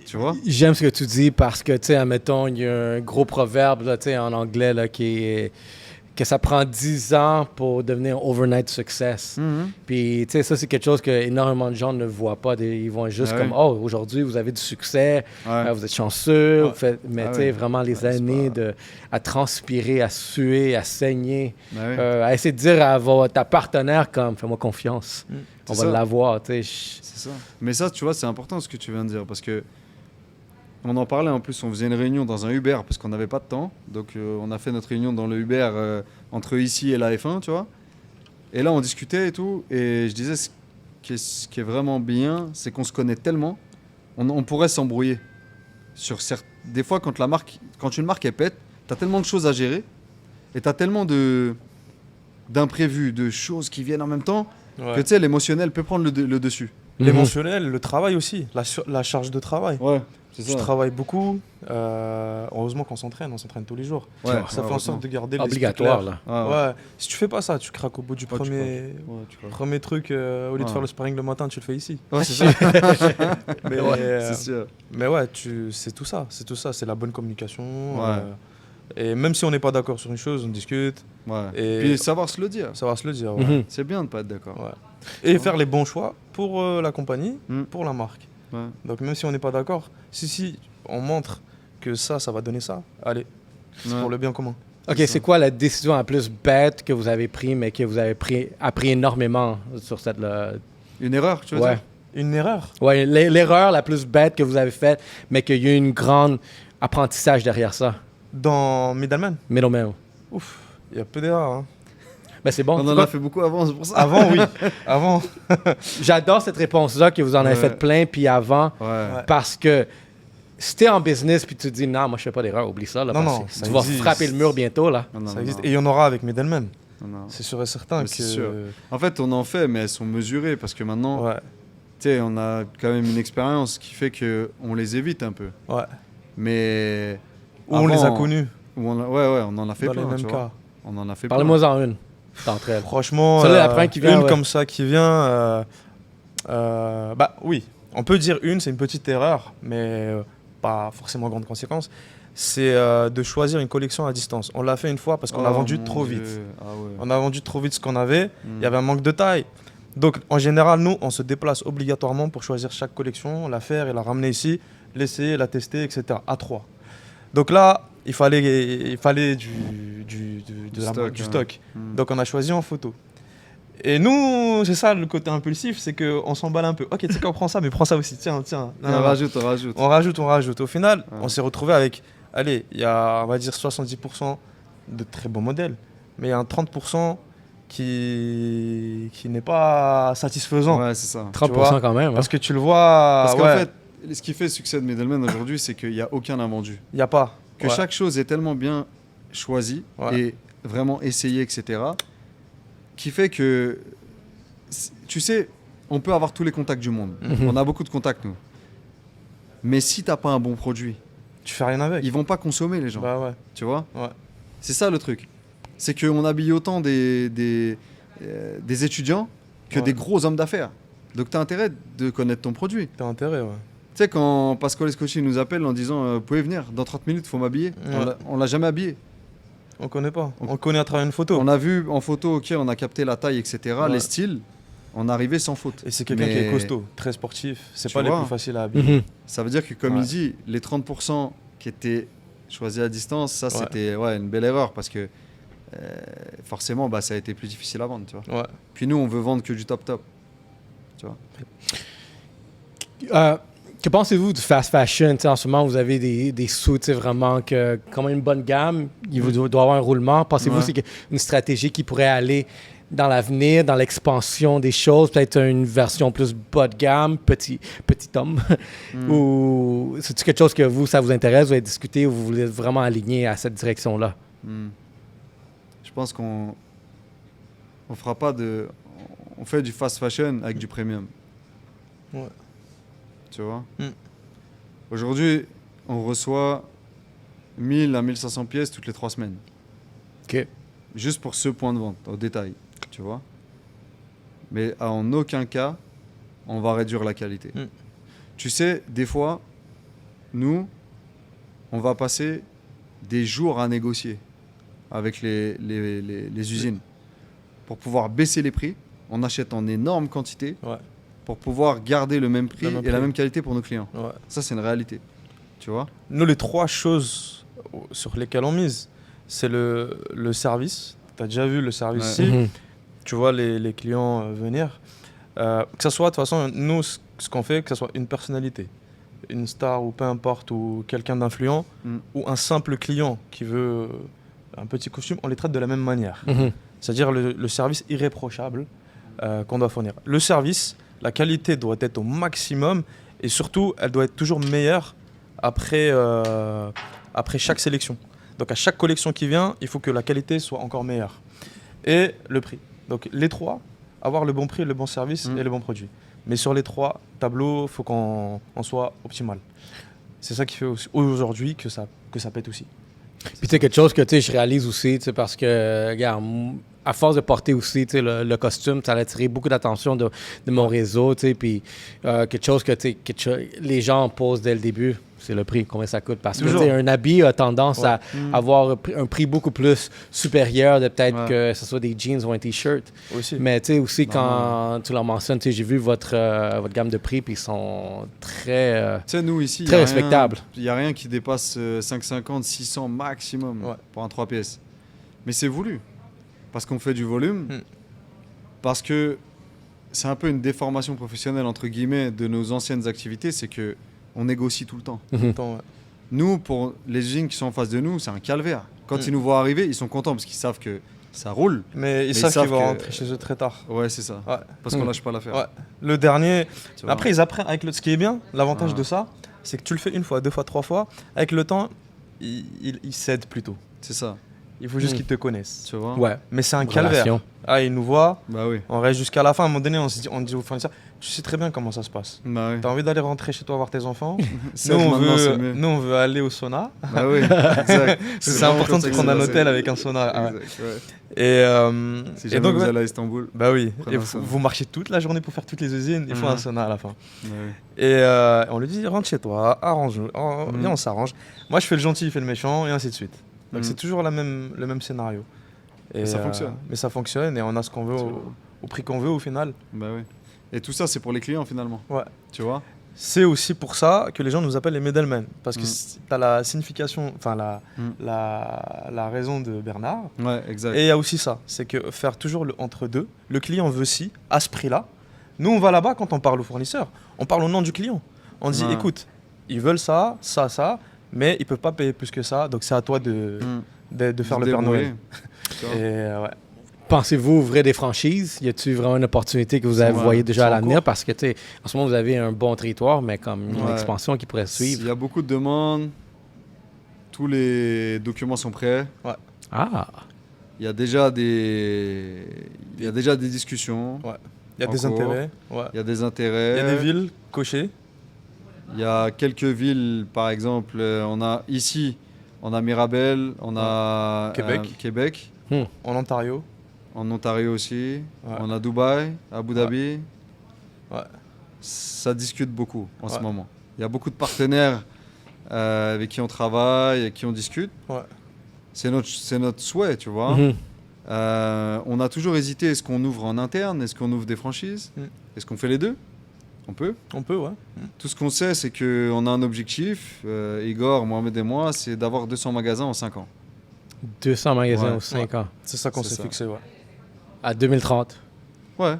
S2: Tu vois?
S1: J'aime ce que tu dis parce que, tu sais, admettons, il y a un gros proverbe là, tu sais, en anglais là, que ça prend 10 ans pour devenir un overnight success. Puis, tu sais, ça, c'est quelque chose que énormément de gens ne voient pas. Ils vont juste
S2: Ah
S1: comme,
S2: oui.
S1: oh, aujourd'hui, vous avez du succès,
S2: Ouais.
S1: vous êtes chanceux,
S3: Ouais.
S1: vous faites... mais
S2: Ah
S1: tu sais,
S2: oui.
S1: vraiment les
S2: Ouais, c'est
S1: années
S2: pas-
S1: à transpirer, à suer, à saigner,
S2: Bah oui.
S1: à essayer de dire à ta partenaire comme, fais-moi confiance, on
S2: C'est
S1: va
S2: ça.
S1: l'avoir, tu sais.
S2: C'est ça. Mais ça, tu vois, c'est important ce que tu viens de dire parce que on en parlait en plus. On faisait une réunion dans un Uber parce qu'on n'avait pas de temps. Donc, on a fait notre réunion dans le Uber entre ici et la F1, tu vois. Et là, on discutait et tout. Et je disais, ce qui est vraiment bien, c'est qu'on se connaît tellement. On pourrait s'embrouiller. Des fois, quand une marque est pète, tu as tellement de choses à gérer et tu as tellement d'imprévus, de choses qui viennent en même temps
S3: Ouais.
S2: que tu sais, l'émotionnel peut prendre le dessus.
S3: L'émotionnel, le travail aussi, la charge de travail.
S2: Ouais, c'est
S3: Je travaille beaucoup. Heureusement qu'on s'entraîne, on s'entraîne tous les jours.
S2: Ouais,
S3: Ça fait en sorte de garder l'esprit
S1: Obligatoire,
S3: clair.
S1: là.
S3: Ouais. Si tu fais pas ça, tu craques au bout du
S2: Ouais, tu
S3: premier truc. Au lieu de
S2: Ouais.
S3: faire le sparring le matin, tu le fais ici.
S2: Ouais, c'est ça.
S3: Mais,
S2: C'est sûr.
S3: mais ouais, c'est tout ça. C'est tout ça. C'est la bonne communication.
S2: Ouais.
S3: Et même si on n'est pas d'accord sur une chose, on discute.
S2: Ouais.
S3: Et-
S2: Puis savoir se le dire.
S3: Savoir se le dire. Ouais.
S1: Mhm.
S2: C'est bien de ne pas être d'accord.
S3: Ouais. Et faire les bons choix pour la compagnie,
S2: Mm.
S3: pour la marque.
S2: Ouais.
S3: Donc même si on n'est pas d'accord, si on montre que ça va donner ça, allez, c'est
S2: Ouais.
S3: pour le bien commun.
S1: OK,
S2: C'est
S1: c'est
S2: ça.
S1: quoi la décision la plus bête que vous avez prise, mais que vous avez appris énormément sur cette...
S2: Une erreur, tu veux
S1: ouais.
S2: dire?
S3: Une erreur.
S1: Ouais, l'erreur la plus bête que vous avez faite, mais qu'il y a eu une grande apprentissage derrière ça.
S3: Dans Middleman,
S1: Middleman.
S3: ouf, il y a peu d'erreurs. Hein.
S1: Ben c'est bon.
S2: On en a fait beaucoup avant, c'est pour ça.
S3: Avant, oui. Avant.
S1: J'adore cette réponse-là, que vous en avez
S2: Ouais.
S1: fait plein, puis avant,
S2: Ouais.
S1: parce que si t'es en business, puis tu te dis, non, moi je fais pas d'erreur, oublie ça, là,
S3: Non,
S1: parce
S3: non,
S1: que
S3: ça
S1: tu vas
S3: existe.
S1: frapper le mur bientôt, là.
S2: Non, non,
S3: Ça
S2: non,
S3: existe.
S2: non.
S3: Et il y en aura avec Middleman.
S2: Non, non.
S3: C'est sûr et certain
S2: Mais
S3: que.
S2: c'est sûr. En fait, on en fait, mais elles sont mesurées parce que maintenant,
S3: Ouais,
S2: tu sais, on a quand même une expérience qui fait que on les évite un peu.
S3: ouais.
S2: Mais
S3: Ou on les a
S2: avant,
S3: connus
S2: ouais, on en a fait
S3: dans
S2: plein.
S3: les mêmes
S2: tu vois.
S3: cas.
S2: On en a fait
S1: Parle-moi en une d'entre elles.
S3: Franchement,
S1: Celle-là, la première qui vient,
S3: une
S1: ouais.
S3: comme ça qui vient, bah oui, on peut dire une, c'est une petite erreur, mais pas forcément grande conséquence. C'est de choisir une collection à distance. On l'a fait une fois parce qu'on a
S2: Oh,
S3: vendu
S2: mon
S3: trop
S2: Dieu.
S3: vite.
S2: Ah ouais.
S3: On a vendu trop vite ce qu'on avait.
S2: Mm.
S3: Il y avait un manque de taille. Donc en général, nous, on se déplace obligatoirement pour choisir chaque collection, la faire et la ramener ici, l'essayer, la tester, etc. À 3. Donc là, il fallait du
S2: Stock,
S3: stock.
S2: Mm.
S3: Donc on a choisi en photo. Et nous, c'est ça le côté impulsif, c'est qu'on s'emballe un peu. Ok, tu sais qu'on prend ça, mais prends ça aussi. Tiens. Non,
S2: on
S3: non, non.
S2: rajoute.
S3: On rajoute. Au final,
S2: Ouais.
S3: on s'est retrouvé avec, allez, il y a, on va dire, 70% de très bons modèles, mais il y a un 30% qui n'est pas satisfaisant.
S2: Ouais, c'est ça.
S1: 30%
S3: vois,
S1: quand même.
S3: Parce que tu le vois,
S2: Parce qu'en
S3: ouais,
S2: fait, ce qui fait le succès de Middleman aujourd'hui, c'est qu'il n'y a aucun invendu.
S3: il n'y a pas.
S2: Que
S3: Ouais.
S2: chaque chose est tellement bien choisie
S3: Ouais.
S2: et vraiment essayée, etc., qui fait que, tu sais, on peut avoir tous les contacts du monde.
S1: Mhm.
S2: On a beaucoup de contacts, nous. Mais si t'as pas un bon produit,
S3: Tu fais rien avec.
S2: ils vont pas consommer, les gens.
S3: Bah ouais.
S2: Tu vois?
S3: Ouais.
S2: C'est ça le truc. C'est qu'on habille autant des étudiants que
S3: Ouais.
S2: des gros hommes d'affaires. Donc tu as intérêt de connaître ton produit.
S3: T'as intérêt, ouais.
S2: sais, quand Pascal Escochi nous appelle en disant vous pouvez venir, dans 30 minutes, il faut m'habiller. On l'a jamais habillé.
S3: On connaît pas. On connaît à travers une photo.
S2: On a vu en photo, ok, on a capté la taille, etc.,
S3: Ouais.
S2: les styles. On est arrivé sans faute.
S3: Et c'est quelqu'un qui est costaud, très sportif. C'est
S2: Tu
S3: pas les
S2: vois.
S3: plus faciles à habiller.
S2: Ça veut dire que, comme
S3: Ouais.
S2: il dit, les 30% qui étaient choisis à distance, ça, c'était une belle erreur parce que forcément, ça a été plus difficile à vendre, tu vois.
S3: Ouais.
S2: Puis nous, on veut vendre que du top. Tu vois.
S1: Que pensez-vous du fast fashion? En ce moment, vous avez des suits vraiment quand même une bonne gamme. Il doit y avoir un roulement. Pensez-vous que c'est une stratégie qui pourrait aller dans l'avenir, dans l'expansion des choses, peut-être une version plus bas de gamme, petit homme? Ou c'est-tu quelque chose que ça vous intéresse, vous avez discuté, ou vous voulez vraiment aligner à cette direction-là?
S2: Je pense qu'on fera pas de... On fait du fast fashion avec du premium.
S3: Ouais.
S2: Tu vois. Aujourd'hui, on reçoit 1000 à 1500 pièces toutes les 3 semaines.
S1: OK.
S2: Juste pour ce point de vente, au détail. Tu vois. Mais en aucun cas, on va réduire la qualité. Tu sais, des fois, nous, on va passer des jours à négocier avec les usines. Pour pouvoir baisser les prix, on achète en énorme quantité.
S3: Ouais.
S2: Pour pouvoir garder le même prix et la même qualité pour nos clients.
S3: Ouais.
S2: Ça, c'est une réalité. Tu vois.
S3: Nous, les 3 choses sur lesquelles on mise, c'est le service. Tu as déjà vu le service ici. Tu vois les clients venir. Que ce soit, de toute façon, nous, ce qu'on fait, que ce soit une personnalité, une star ou peu importe, ou quelqu'un d'influent, ou un simple client qui veut un petit costume, on les traite de la même manière. C'est-à-dire le service irréprochable qu'on doit fournir. Le service, la qualité doit être au maximum et surtout, elle doit être toujours meilleure après chaque sélection. Donc à chaque collection qui vient, il faut que la qualité soit encore meilleure. Et le prix. Donc les 3, avoir le bon prix, le bon service et le bon produit. Mais sur les 3 tableaux, il faut qu'on soit optimal. C'est ça qui fait aujourd'hui que ça pète aussi.
S1: Puis c'est quelque chose que je réalise aussi, parce que, regarde, à force de porter aussi le costume, ça a attiré beaucoup d'attention de mon réseau, puis quelque chose que les gens posent dès le début, c'est le prix, combien ça coûte. Parce que un habit a tendance à avoir un prix beaucoup plus supérieur de peut-être que ce soit des jeans ou un t-shirt.
S3: Aussi.
S1: Mais aussi quand tu leur mentionnes, j'ai vu votre gamme de prix, puis ils sont très,
S2: nous, ici,
S1: très respectables.
S2: Il n'y a rien qui dépasse 550, 600 maximum pour un 3 pièces. Mais c'est voulu. Parce qu'on fait du volume, parce que c'est un peu une déformation professionnelle, entre guillemets, de nos anciennes activités, c'est qu'on négocie tout le temps. Nous, pour les usines qui sont en face de nous, c'est un calvaire. Quand ils nous voient arriver, ils sont contents parce qu'ils savent que ça roule.
S3: Mais ils savent qu'ils vont rentrer chez eux très tard.
S2: Ouais, c'est ça. Ouais. Parce qu'on lâche pas l'affaire.
S3: Ouais. Le dernier... Après, ils apprennent avec ce qui est bien, l'avantage de ça, c'est que tu le fais 1 fois, 2 fois, 3 fois. Avec le temps, ils cèdent plutôt.
S2: C'est ça.
S3: Il faut juste qu'ils te connaissent.
S2: Tu vois.
S1: Ouais.
S3: Mais c'est un calvaire. Ils nous voient,
S2: on
S3: reste jusqu'à la fin. À un moment donné, on dit au fournisseur, tu sais très bien comment ça se passe. T'as envie d'aller rentrer chez toi voir tes enfants. nous, on veut aller au sauna.
S2: Bah oui, exact.
S3: C'est important de se prendre un hôtel avec un sauna.
S2: Si jamais vous allez à Istanbul.
S3: Bah oui. Et vous marchez toute la journée pour faire toutes les usines. Il faut un sauna à la fin. Et on lui dit, rentre chez toi, arrange-nous. Viens, on s'arrange. Moi, je fais le gentil, il fait le méchant, et ainsi de suite. Donc c'est toujours le même scénario. Et
S2: ça fonctionne.
S3: Mais ça fonctionne et on a ce qu'on veut au prix qu'on veut au final.
S2: Bah oui. Et tout ça, c'est pour les clients finalement.
S3: Ouais.
S2: Tu vois.
S3: C'est aussi pour ça que les gens nous appellent les middlemen. Parce que tu as la signification, enfin la raison de Bernard.
S2: Ouais, exact.
S3: Et il y a aussi ça, c'est que faire toujours le entre deux. Le client veut ci, à ce prix-là. Nous, on va là-bas quand on parle au fournisseur. On parle au nom du client. On dit, écoute, ils veulent ça, mais ils peuvent pas payer plus que ça, donc c'est à toi de faire le Père Noël.
S1: Pensez-vous ouvrir des franchises? Y a-t-il vraiment une opportunité que vous voyez déjà à l'avenir? Parce que en ce moment, vous avez un bon territoire, mais comme une expansion qui pourrait suivre.
S2: Il y a beaucoup de demandes. Tous les documents sont prêts.
S3: Ouais.
S1: Ah!
S2: Il y a déjà des discussions.
S3: Ouais. Il y a des intérêts. Ouais.
S2: Il y a des intérêts.
S3: Il y a des villes cochées.
S2: Il y a quelques villes, par exemple, on a Mirabel, on a Québec.
S3: En Ontario.
S2: En Ontario aussi. On a Dubaï, Abu Dhabi.
S3: Ouais.
S2: Ça discute beaucoup en ce moment. Il y a beaucoup de partenaires avec qui on travaille, avec qui on discute.
S3: Ouais.
S2: C'est notre souhait, tu vois.
S1: Mhm.
S2: On a toujours hésité, est-ce qu'on ouvre en interne, est-ce qu'on ouvre des franchises, est-ce qu'on fait les deux? On peut.
S3: On peut, ouais.
S2: Tout ce qu'on sait, c'est qu'on a un objectif, Igor, Mohamed et moi, c'est d'avoir 200 magasins en 5 ans.
S1: 200 magasins
S2: Ouais.
S1: aux 5 ans.
S3: C'est ça qu'on
S2: C'est
S3: s'est
S2: ça.
S3: fixé, ouais.
S1: À 2030,
S2: Ouais,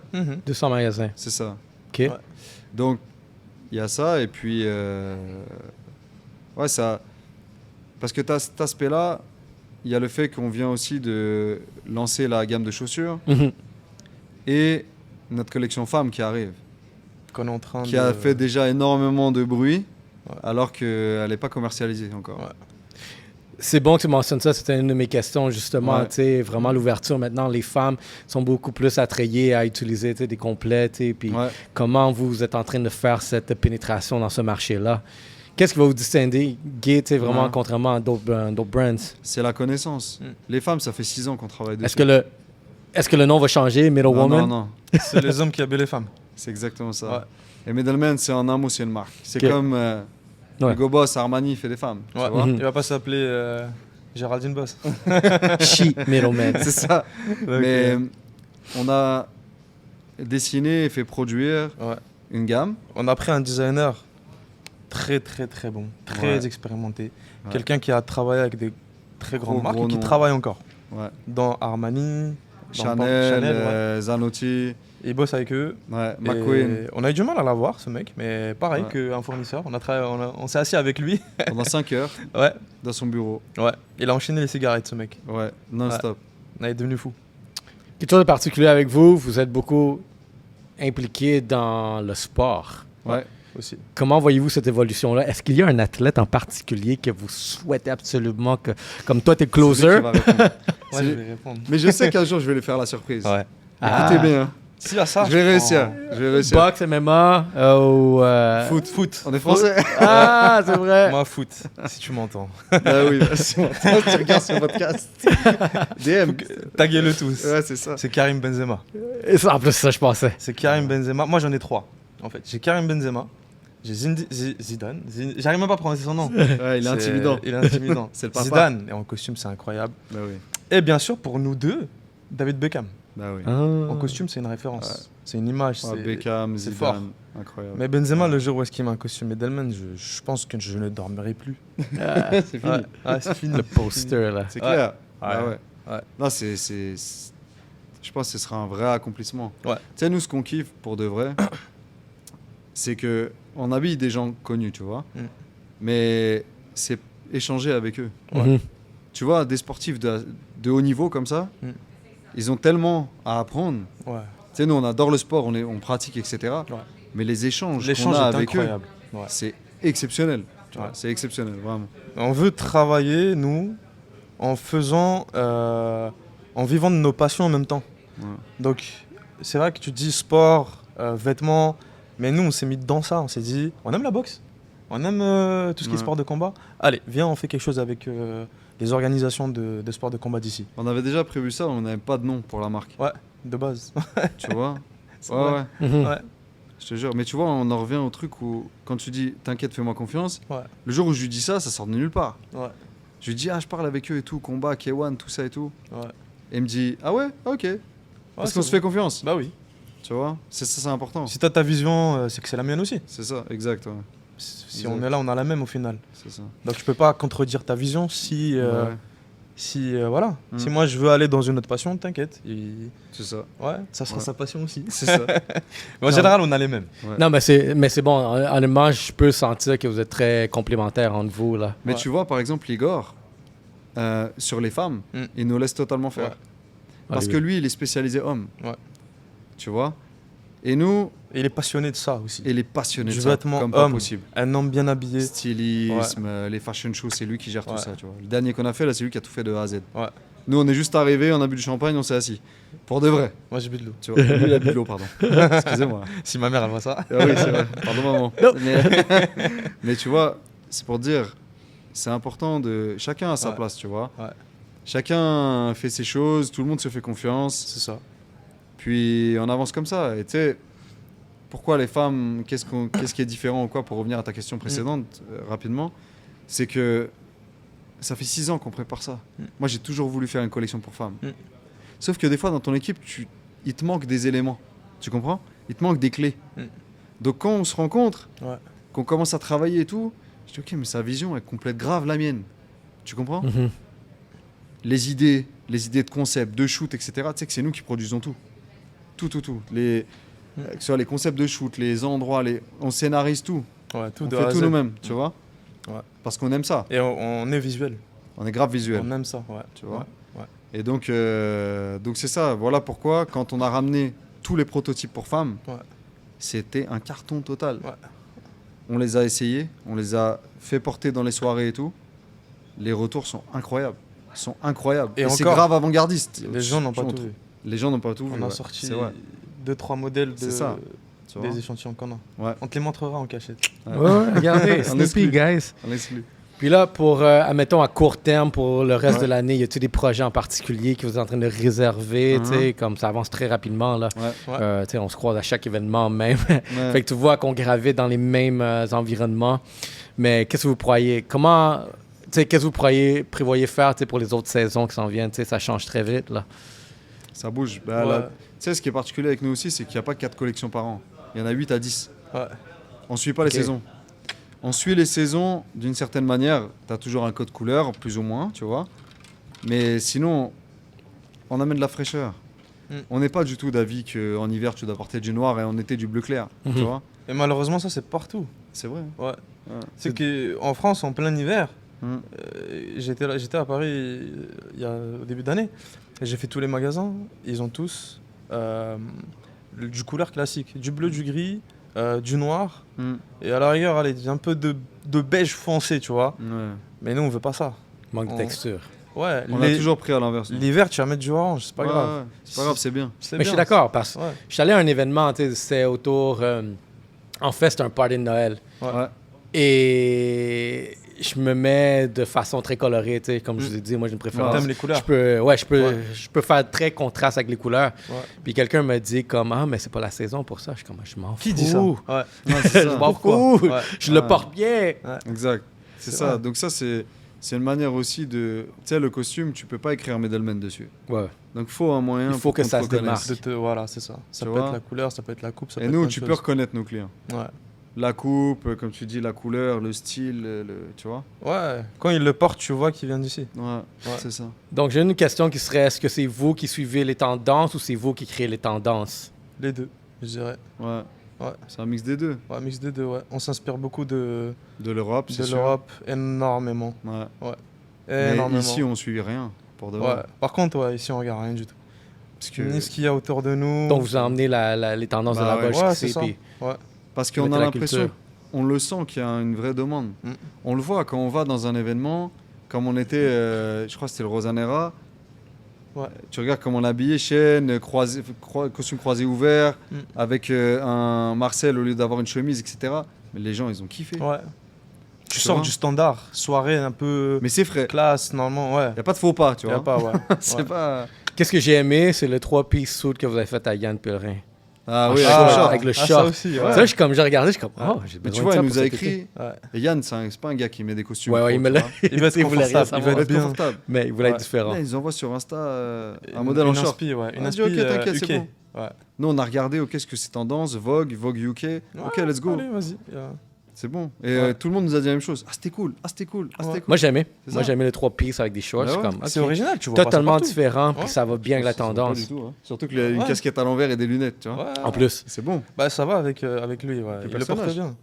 S1: 200 magasins.
S2: c'est ça.
S1: OK.
S3: Ouais.
S2: Donc, il y a ça, et puis, ouais, ça. Parce que tu as cet aspect-là, il y a le fait qu'on vient aussi de lancer la gamme de chaussures
S1: Mhm.
S2: et notre collection femmes qui arrive,
S3: Qu'on est en train
S2: qui
S3: de...
S2: a fait déjà énormément de bruit,
S3: Ouais.
S2: alors qu'elle n'est pas commercialisée encore.
S3: Ouais.
S1: C'est bon que tu mentionnes ça, c'était une de mes questions justement.
S2: Ouais.
S1: Tu sais, vraiment l'ouverture maintenant, les femmes sont beaucoup plus attrayées à utiliser tu sais, des complets. Tu sais, puis
S2: Ouais.
S1: comment vous êtes en train de faire cette pénétration dans ce marché-là? Qu'est-ce qui va vous distinguer, tu sais, vraiment
S2: Ouais.
S1: contrairement à d'autres brands?
S2: C'est la connaissance. Les femmes, ça fait 6 ans qu'on travaille dessus.
S1: Est-ce que le nom va changer, Middle
S2: Non,
S1: Woman?
S2: non, non.
S3: C'est les hommes qui habillent les femmes.
S2: C'est exactement ça.
S3: Ouais.
S2: Et Middleman, c'est en un mot, c'est une marque. C'est
S1: Ok.
S2: comme
S1: Ouais.
S2: Hugo Boss, Armani fait des femmes. tu
S3: Ouais.
S2: vois.
S1: Mhm.
S3: Il va pas s'appeler Géraldine Boss.
S1: She Middleman.
S2: C'est ça. Mais on a dessiné et fait produire
S3: Ouais.
S2: une gamme.
S3: On a pris un designer très très très bon, très
S2: Ouais.
S3: expérimenté.
S2: Ouais.
S3: Quelqu'un qui a travaillé avec des très grandes
S2: Gros,
S3: marques
S2: gros
S3: et qui
S2: noms.
S3: travaille encore.
S2: Ouais.
S3: Dans Armani, dans
S2: Chanel,
S3: ouais.
S2: Zanotti,
S3: Il bosse avec eux.
S2: ouais,
S3: Et
S2: McQueen.
S3: on a eu du mal à l'avoir, ce mec, mais pareil
S2: Ouais.
S3: qu'un fournisseur. On s'est assis avec lui.
S2: Pendant 5 heures
S3: Ouais,
S2: dans son bureau.
S3: ouais. Il a enchaîné les cigarettes, ce mec.
S2: Ouais, non-stop.
S3: On est devenu fou.
S1: Quelque chose de particulier avec vous, vous êtes beaucoup impliqué dans le sport.
S2: Ouais.
S3: Aussi.
S1: Comment voyez-vous cette évolution-là? Est-ce qu'il y a un athlète en particulier que vous souhaitez absolument que, comme toi, tu es
S2: C'est lui
S1: closer?
S2: qui va répondre.
S3: Ouais,
S2: C'est-
S3: je vais répondre.
S2: Mais je sais qu'un jour, je vais lui faire la surprise.
S3: Ouais.
S1: Ah.
S2: Écoutez bien.
S3: S'il y a ça,
S2: Je vais réussir. Je vais réussir.
S1: Boxe, MMA ou...
S2: Foot.
S3: Foot.
S2: On est français.
S1: Ah, c'est vrai.
S3: Moi, foot, si tu m'entends.
S2: Ah oui, si tu regardes ce podcast. DM.
S3: Taguez-le tous.
S2: Ouais, c'est ça.
S3: C'est Karim Benzema.
S1: Et ça, en plus, ça, je pensais.
S3: C'est Karim Benzema. Moi, j'en ai 3. En fait, j'ai Karim Benzema. J'ai Zidane. J'arrive même pas à prononcer son nom.
S2: Ouais, il est intimidant.
S3: Il est intimidant.
S2: C'est le papa.
S3: Zidane. Et en costume, c'est incroyable.
S2: Bah oui.
S3: Et bien sûr, pour nous deux, David Beckham.
S2: Bah oui.
S3: En costume, c'est une référence.
S2: Ouais.
S3: C'est une image.
S2: Ouais,
S3: c'est-
S2: Beckham,
S3: c'est
S2: Zidane,
S3: fort.
S2: incroyable.
S3: Mais Benzema, le jour où est-ce qu'il met un costume Edelman, je pense que je ne dormirai plus.
S2: c'est fini.
S3: Ouais, ouais, c'est fini.
S1: Le poster, là.
S2: C'est
S3: Ouais.
S2: clair.
S3: Ouais.
S2: Ah ouais.
S3: Ouais.
S2: Non, je pense que ce sera un vrai accomplissement.
S3: Ouais.
S2: Tu sais, nous, ce qu'on kiffe pour de vrai, c'est que on habille des gens connus, tu vois.
S3: Mm.
S2: Mais c'est échanger avec eux.
S1: Mhm.
S2: Tu vois, des sportifs de haut niveau comme ça,
S3: Mm.
S2: ils ont tellement à apprendre.
S3: Ouais.
S2: Tu sais, nous, on adore le sport, on pratique, etc.
S3: Ouais.
S2: Mais les échanges qu'on
S3: L'échange
S2: a
S3: est
S2: avec eux,
S3: incroyable. Ouais.
S2: c'est exceptionnel. Tu vois,
S3: Ouais.
S2: c'est exceptionnel, vraiment.
S3: On veut travailler, nous, en faisant, en vivant de nos passions en même temps.
S2: Ouais.
S3: Donc, c'est vrai que tu dis sport, vêtements, mais nous, on s'est mis dans ça. On s'est dit, on aime la boxe, on aime tout ce qui est
S2: Ouais.
S3: sport de combat. Allez, viens, on fait quelque chose avec les organisations de sport de combat d'ici.
S2: On avait déjà prévu ça, on n'avait pas de nom pour la marque.
S3: Ouais, de base.
S2: Tu vois.
S3: C'est
S2: Ouais,
S3: vrai.
S2: ouais.
S1: Mhm.
S3: Ouais.
S2: Je te jure, mais tu vois, on en revient au truc où, quand tu dis t'inquiète, fais-moi confiance,
S3: Ouais.
S2: le jour où je lui dis ça, ça sort de nulle part.
S3: Ouais.
S2: Je lui dis, ah, je parle avec eux et tout, combat, K1, tout ça et tout.
S3: Ouais.
S2: Et il me dit, ah ouais, ok.
S3: Ouais,
S2: Parce
S3: c'est
S2: qu'on se
S3: bon.
S2: fait confiance.
S3: Bah oui.
S2: Tu vois, c'est ça, c'est important.
S3: Si t'as ta vision, c'est que c'est la mienne aussi.
S2: C'est ça, exact, ouais.
S3: Si
S2: Exact.
S3: on est là, on a la même au final.
S2: C'est ça.
S3: Donc je peux pas contredire ta vision si,
S2: Ouais,
S3: voilà.
S2: Mm.
S3: Si moi je veux aller dans une autre passion, t'inquiète.
S2: c'est ça.
S3: Ouais, ça sera
S2: Ouais.
S3: sa passion aussi.
S2: C'est ça.
S3: Mais en général, on a les mêmes.
S2: Ouais.
S1: Non, mais c'est bon. Honnêtement, je peux sentir que vous êtes très complémentaires entre vous, là.
S2: Mais
S3: Ouais.
S2: tu vois, par exemple, Igor, sur les femmes,
S3: Mm.
S2: il nous laisse totalement faire.
S3: Ouais.
S2: Parce
S1: Ouais,
S2: que lui, il est spécialisé homme.
S3: Ouais.
S2: Tu vois. Et nous,
S3: Et il est passionné de ça aussi.
S2: il est passionné
S3: Du
S2: de ça,
S3: vêtement
S2: comme pas
S3: homme.
S2: possible.
S3: Un homme bien habillé.
S2: Stylisme, les fashion shows, c'est lui qui gère tout
S3: Ouais.
S2: ça. Tu vois. Le dernier qu'on a fait, là, c'est lui qui a tout fait de A à Z.
S3: Ouais.
S2: Nous, on est juste arrivés, on a bu du champagne, on s'est assis. Pour de vrai.
S3: Moi j'ai bu de l'eau.
S2: Tu vois. Lui, il a bu de l'eau, pardon. Excusez-moi.
S3: Si ma mère elle voit ça.
S2: Ah oui, c'est vrai. Pardon, maman. Mais tu vois, c'est pour dire, c'est important de. Chacun a sa
S3: Ouais.
S2: place, tu vois.
S3: Ouais.
S2: Chacun fait ses choses, tout le monde se fait confiance.
S3: C'est ça.
S2: Puis on avance comme ça. Et tu sais, pourquoi les femmes, qu'est-ce qui est différent ou quoi, pour revenir à ta question précédente, rapidement, c'est que ça fait 6 ans qu'on prépare ça. Moi, j'ai toujours voulu faire une collection pour femmes. Sauf que des fois, dans ton équipe, il te manque des éléments. Tu comprends? Il te manque des clés. Donc, quand on se rencontre, qu'on commence à travailler et tout, je dis, ok, mais sa vision, elle complète grave la mienne. Tu comprends? Les idées de concept, de shoot, etc., tu sais que c'est nous qui produisons tout. Tout. Que ce soit les concepts de shoot, les endroits, on scénarise tout.
S3: Ouais,
S2: On fait tout nous-mêmes, tu vois?
S3: Ouais.
S2: Parce qu'on aime ça.
S3: Et on est visuel.
S2: On est grave visuel.
S3: On aime ça,
S2: tu vois.
S3: Ouais.
S2: Et donc c'est ça. Voilà pourquoi, quand on a ramené tous les prototypes pour femmes, c'était un carton total. Ouais. On les a essayés, on les a fait porter dans les soirées et tout. Les retours sont incroyables. Et c'est grave avant-gardiste.
S3: Les gens n'ont pas tout vu.
S2: Les gens n'ont pas tout vu.
S3: On a sorti 2-3 modèles des échantillons qu'on a. Ouais. On te les montrera en cachette.
S1: Ouais, regardez, Snoopy, guys.
S2: On l'exclut.
S1: Puis là, pour, admettons, à court terme, pour le reste de l'année, y a-t-il des projets en particulier que vous êtes en train de réserver, tu sais, comme ça avance très rapidement, là. Tu sais, on se croise à chaque événement même. Fait que tu vois qu'on gravite dans les mêmes environnements. Mais qu'est-ce que vous prévoyez prévoyez faire, tu sais, pour les autres saisons qui s'en viennent, tu sais, ça change très vite, là.
S2: Ça bouge. Tu sais, ce qui est particulier avec nous aussi, c'est qu'il n'y a pas 4 collections par an. Il y en a 8 à 10. On ne suit pas les saisons. On suit les saisons d'une certaine manière. Tu as toujours un code couleur, plus ou moins, tu vois. Mais sinon, on amène de la fraîcheur. On n'est pas du tout d'avis qu'en hiver, tu dois porter du noir et en été, du bleu clair, tu vois.
S3: Et malheureusement, ça, c'est partout.
S2: C'est vrai.
S3: C'est qu'en France, en plein hiver, j'étais à Paris au début d'année. J'ai fait tous les magasins. Ils ont tous du couleur classique. Du bleu, du gris, du noir. Et à la rigueur, allez, un peu de beige foncé, tu vois. Mais nous, on veut pas ça.
S1: Manque de texture.
S2: Ouais, on a toujours pris à l'inverse.
S3: L'hiver, tu vas mettre du orange, c'est pas grave.
S2: C'est pas grave, c'est bien.
S1: Mais je suis d'accord, parce que je suis allé à un événement, c'était autour... en fait, c'était un party de Noël. Et je me mets de façon très colorée, tu sais, comme je vous ai dit, moi j'ai une préférence.
S3: T'aimes les couleurs?
S1: Je peux faire très contraste avec les couleurs. Puis quelqu'un me dit comme, ah, mais c'est pas la saison pour ça. Je suis comme, je m'en fous.
S3: Qui dit ça?
S1: Je m'en fous. Je le porte bien.
S2: Exact. C'est ça. Donc ça, c'est une manière aussi de... Tu sais, le costume, tu peux pas écrire Middleman dessus. Donc il faut un moyen.
S1: Il faut que ça se démarque.
S3: Voilà, c'est ça. Ça peut être la couleur, ça peut être la coupe, ça peut être
S2: nous, tu peux reconnaître nos clients. La coupe, comme tu dis, la couleur, le style, tu vois.
S3: Ouais, quand il le porte, tu vois qu'il vient d'ici.
S2: C'est ça.
S1: Donc, j'ai une question qui serait, est-ce que c'est vous qui suivez les tendances ou c'est vous qui créez les tendances?
S3: Les deux, je dirais.
S2: C'est un mix des deux.
S3: Ouais, mix des deux, On s'inspire beaucoup de
S2: l'Europe, c'est sûr.
S3: De l'Europe, énormément.
S2: Mais ici, on ne suit rien, pour de vrai.
S3: Par contre, ici, on regarde rien du tout. Ni ce qu'il y a autour de nous.
S1: Donc, vous emmenez les tendances de là-bas jusqu'ici.
S2: Parce qu'on a l'impression, on le sent qu'il y a une vraie demande. On le voit quand on va dans un événement, comme on était, je crois que c'était le Rosanera. Tu regardes comment on est habillé, chaîne, costume croisé ouvert, avec un Marcel au lieu d'avoir une chemise, etc. Mais les gens, ils ont kiffé.
S3: Tu sors du standard, soirée un peu.
S2: Mais c'est frais.
S3: Classe, normalement,
S2: Il n'y a pas de faux pas, tu vois.
S3: Y a pas,
S2: c'est pas...
S1: Qu'est-ce que j'ai aimé, c'est le 3-piece suit que vous avez fait à Yann Pellerin.
S2: Ah oui,
S1: avec le short. Ça
S3: aussi,
S1: ça, j'ai regardé, je suis comme, j'ai besoin de ça.
S2: Tu vois, il nous a écrit. Et Yann, c'est pas un gars qui met des costumes.
S1: Il me l'a.
S3: Il va être confortable.
S2: Il va être confortable.
S1: Mais il voulait être différent.
S2: Là, ils envoient sur Insta un modèle en short.
S3: Une inspi, ok,
S2: t'inquiète, c'est bon. Nous, on a regardé, qu'est-ce que c'est tendance, Vogue UK. Ok, let's go.
S3: Allez, vas-y.
S2: C'est bon. Et tout le monde nous a dit la même chose. Ah, c'était cool.
S1: Moi, j'aimais le 3-piece avec des shorts.
S3: C'est original, tu vois.
S1: Totalement différent, puis ça va bien avec la tendance.
S2: Pas du tout, surtout qu'il a une casquette à l'envers et des lunettes, tu vois.
S1: En plus.
S2: C'est bon.
S3: Ça va avec lui, il le porte bien.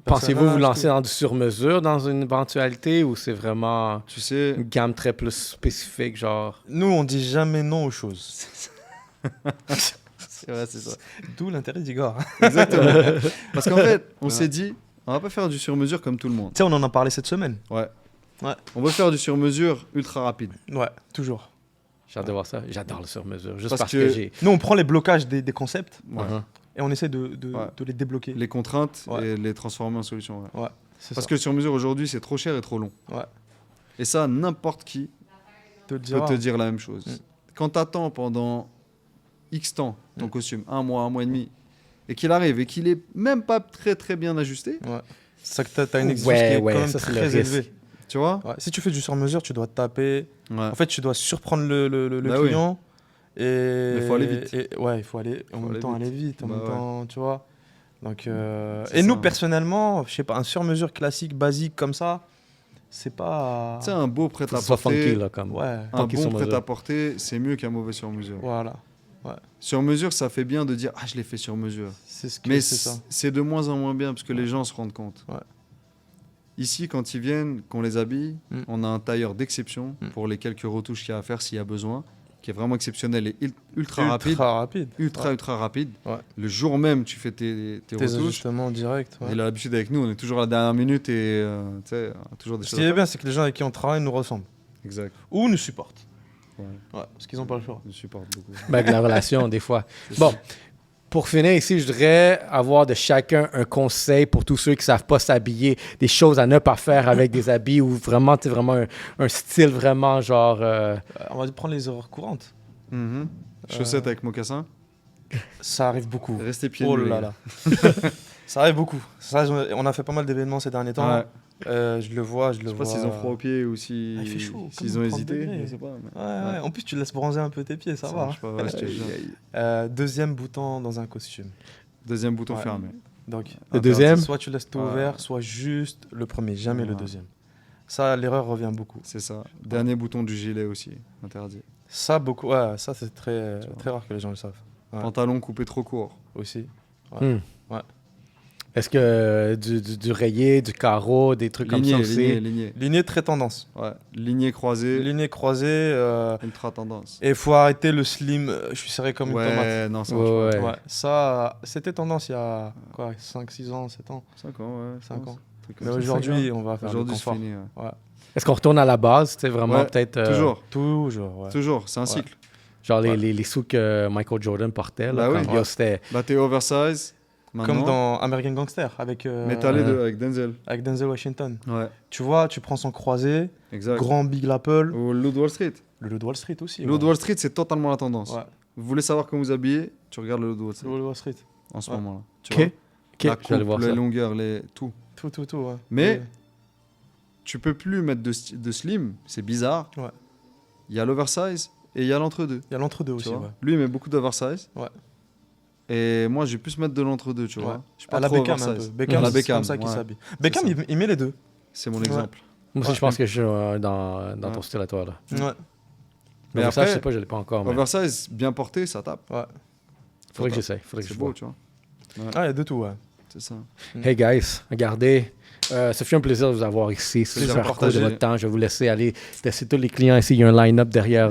S1: Pensez-vous vous lancer dans du sur-mesure dans une éventualité ou c'est vraiment une gamme très plus spécifique, genre?
S3: Nous, on dit jamais non aux choses.
S2: C'est ça.
S3: D'où l'intérêt d'Igor.
S2: Exactement. Parce qu'en fait, on s'est dit, on va pas faire du sur-mesure comme tout le monde.
S3: Tu sais, on en a parlé cette semaine.
S2: On veut faire du sur-mesure ultra rapide.
S3: Toujours.
S1: J'ai hâte de voir ça. J'adore le sur-mesure. Juste parce que j'ai...
S3: Nous, on prend les blocages des concepts et on essaie de les débloquer.
S2: Les contraintes et les transformer en solution.
S3: Parce
S2: que le sur-mesure aujourd'hui, c'est trop cher et trop long. Et ça, n'importe qui peut te dire la même chose. Quand tu attends pendant X temps ton costume, un mois et demi, et qu'il arrive et qu'il est même pas très très bien ajusté,
S3: Ouais. C'est ça que t'as une exigence qui est quand même
S1: ça, c'est le
S3: très
S1: risque.
S3: élevée.
S2: tu vois.
S3: Ouais. Si tu fais du sur-mesure, tu dois taper.
S2: Ouais.
S3: En fait, tu dois surprendre le
S2: Bah oui.
S3: client. Et
S2: Mais faut aller vite.
S3: Ouais, il faut aller en
S2: Faut
S3: même
S2: aller
S3: temps
S2: vite.
S3: aller vite, en
S2: Bah
S3: même
S2: ouais.
S3: temps, tu vois. Donc,
S2: C'est
S3: et nous,
S2: ça.
S3: personnellement, je sais pas, un sur-mesure classique, basique comme ça, c'est pas.
S2: Tu sais, un beau
S1: Faut que ce soit funky,
S2: prêt-à-porter,
S1: là, comme.
S3: Ouais,
S2: un
S1: funky
S2: bon
S1: sur mesure.
S2: prêt-à-porter, c'est mieux qu'un mauvais sur mesure.
S3: voilà.
S2: Sur mesure, ça fait bien de dire ah je l'ai fait sur mesure.
S3: C'est ce que
S2: Mais
S3: c'est ça.
S2: c'est de moins en moins bien parce que les gens se rendent compte.
S3: Ouais.
S2: Ici, quand ils viennent, qu'on les habille, on a un tailleur d'exception pour les quelques retouches qu'il y a à faire s'il y a besoin, qui est vraiment exceptionnel et ultra rapide.
S3: Ultra rapide.
S2: Ultra rapide.
S3: Ouais.
S2: Le jour même, tu fais tes
S3: Tes
S2: retouches.
S3: ajustements directs. Ouais.
S2: Il a l'habitude avec nous, on est toujours à la dernière minute et tu sais, toujours des
S3: Ce
S2: choses
S3: qui
S2: à
S3: est
S2: faire.
S3: bien, c'est que les gens avec qui on travaille nous ressemblent.
S2: Exact.
S3: Ou nous supportent.
S2: Ouais.
S3: Ouais, parce qu'ils n'ont pas le choix.
S2: Je supporte beaucoup.
S1: Ben, avec la relation, des fois. Bon, pour finir ici, je voudrais avoir de chacun un conseil pour tous ceux qui ne savent pas s'habiller, des choses à ne pas faire avec des habits ou vraiment, tu sais, vraiment un style vraiment genre...
S3: On va prendre les erreurs courantes.
S2: Mhm. Chaussettes avec mocassin.
S3: Ça arrive beaucoup.
S2: Restez pieds
S3: Oh
S2: nus.
S3: là là. Ça arrive beaucoup. Ça, on a fait pas mal d'événements ces derniers temps.
S2: Ouais.
S3: Je le vois.
S2: Je sais pas s'ils ont froid aux pieds ou si...
S3: Ah, il fait chaud,
S2: s'ils
S3: comme
S2: ont
S3: 30
S2: hésité.
S3: degrés.
S2: Je sais pas. mais-
S3: Ouais. En plus, tu laisses bronzer un peu tes pieds, ça va.
S2: marche pas, ouais, je te jure.
S3: Deuxième bouton dans un costume.
S2: Deuxième bouton
S3: Ouais.
S2: fermé.
S3: Donc,
S1: Le deuxième?
S3: soit tu laisses tout
S2: Ouais.
S3: ouvert, soit juste le premier, jamais le
S2: Ouais.
S3: deuxième. Ça, l'erreur revient beaucoup.
S2: C'est ça. Dernier bouton du gilet aussi, interdit.
S3: Ça, beaucoup. Ouais, ça, c'est très,
S2: Tu vois.
S3: très rare que les gens le savent. Ouais.
S2: Pantalon coupé trop court.
S3: Aussi.
S1: Hmm.
S3: Ouais.
S1: Est-ce que du rayé, du carreau, des trucs comme ça aussi?
S2: Lignée.
S3: Lignée très tendance.
S2: Ouais. Lignée croisée.
S3: Lignée croisée.
S2: Ultra tendance.
S3: Et il faut arrêter le slim. Je suis serré comme une tomate.
S2: Ouais, non, ça
S1: Ouais,
S2: marche
S1: ouais.
S3: Ouais, ça, c'était tendance il y a quoi, 5, 6 ans, 7 ans.
S2: pas. 5 ans, ouais. je
S3: 5
S2: pense.
S3: ans.
S2: Truc comme
S3: Mais
S2: ça.
S3: aujourd'hui, on va faire le
S2: Aujourd'hui, c'est
S3: confort.
S2: fini. ouais.
S1: Est-ce qu'on retourne à la base? C'est vraiment
S2: Ouais,
S1: peut-être...
S2: Toujours.
S3: Toujours, ouais.
S2: Toujours. C'est un
S3: Ouais.
S2: cycle.
S1: Genre
S3: Ouais.
S1: les sous que Michael Jordan portait. Là,
S2: Bah oui.
S1: quand yo, c'était...
S2: Bah, t'es oversize. Maintenant.
S3: Comme dans American Gangster avec,
S2: Métalé avec Denzel.
S3: avec Denzel Washington.
S2: Ouais.
S3: Tu vois, tu prends son croisé,
S2: Exact.
S3: grand Big Apple,
S2: Ou Loup de Wall Street.
S3: le Loup de Wall Street aussi.
S2: Loup de Wall Street, c'est totalement la tendance.
S3: Ouais,
S2: Vous voulez savoir comment vous habiller, tu regardes le Loup de Wall
S3: le
S2: Street
S3: Loup de Wall Street.
S2: en ce
S3: Ouais.
S2: moment-là. Tu
S1: OK.
S2: vois
S1: OK,
S2: La
S1: je vais aller
S2: coupe,
S1: voir
S2: les
S1: ça.
S2: longueurs, tout.
S3: Tout, ouais.
S2: Mais-
S3: Ouais.
S2: Tu peux plus mettre de slim, c'est bizarre.
S3: Ouais.
S2: Il y a l'oversize et il y a l'entre-deux.
S3: Il y a l'entre-deux
S2: tu
S3: aussi,
S2: vois.
S3: ouais.
S2: Lui, il met beaucoup d'oversize.
S3: Ouais.
S2: Et moi, je vais plus mettre de l'entre-deux, tu
S3: Ouais.
S2: vois. Je suis
S3: À
S2: pas
S3: la
S2: trop
S3: Beckham un peu.
S2: oversize.
S3: Beckham,
S2: À la
S3: c'est
S2: Beckham,
S3: comme ça qu'il
S2: ouais.
S3: s'habille. Beckham,
S2: ça.
S3: il met les deux.
S2: C'est mon
S3: Ouais.
S2: exemple.
S1: Moi aussi,
S3: Ouais.
S1: je pense que je suis dans ton
S2: Ouais.
S1: style à toi. Là.
S3: Ouais.
S1: Mais
S2: Mais
S1: ça,
S2: après,
S1: je sais pas, je l'ai pas encore. Mais
S2: Oversize, bien porté, ça tape.
S3: Ouais.
S1: faudrait que j'essaie. Faudrait que
S2: C'est
S1: je
S2: beau,
S1: vois.
S2: tu vois.
S3: Ah, il y a de tout, ouais.
S2: C'est ça.
S1: Hey guys, regardez. Ça fait un plaisir de vous avoir ici. C'est
S2: Plaisir
S1: super cool de
S2: partagé.
S1: votre temps. Je vais vous laisser aller tester tous les clients ici. Il y a un line-up derrière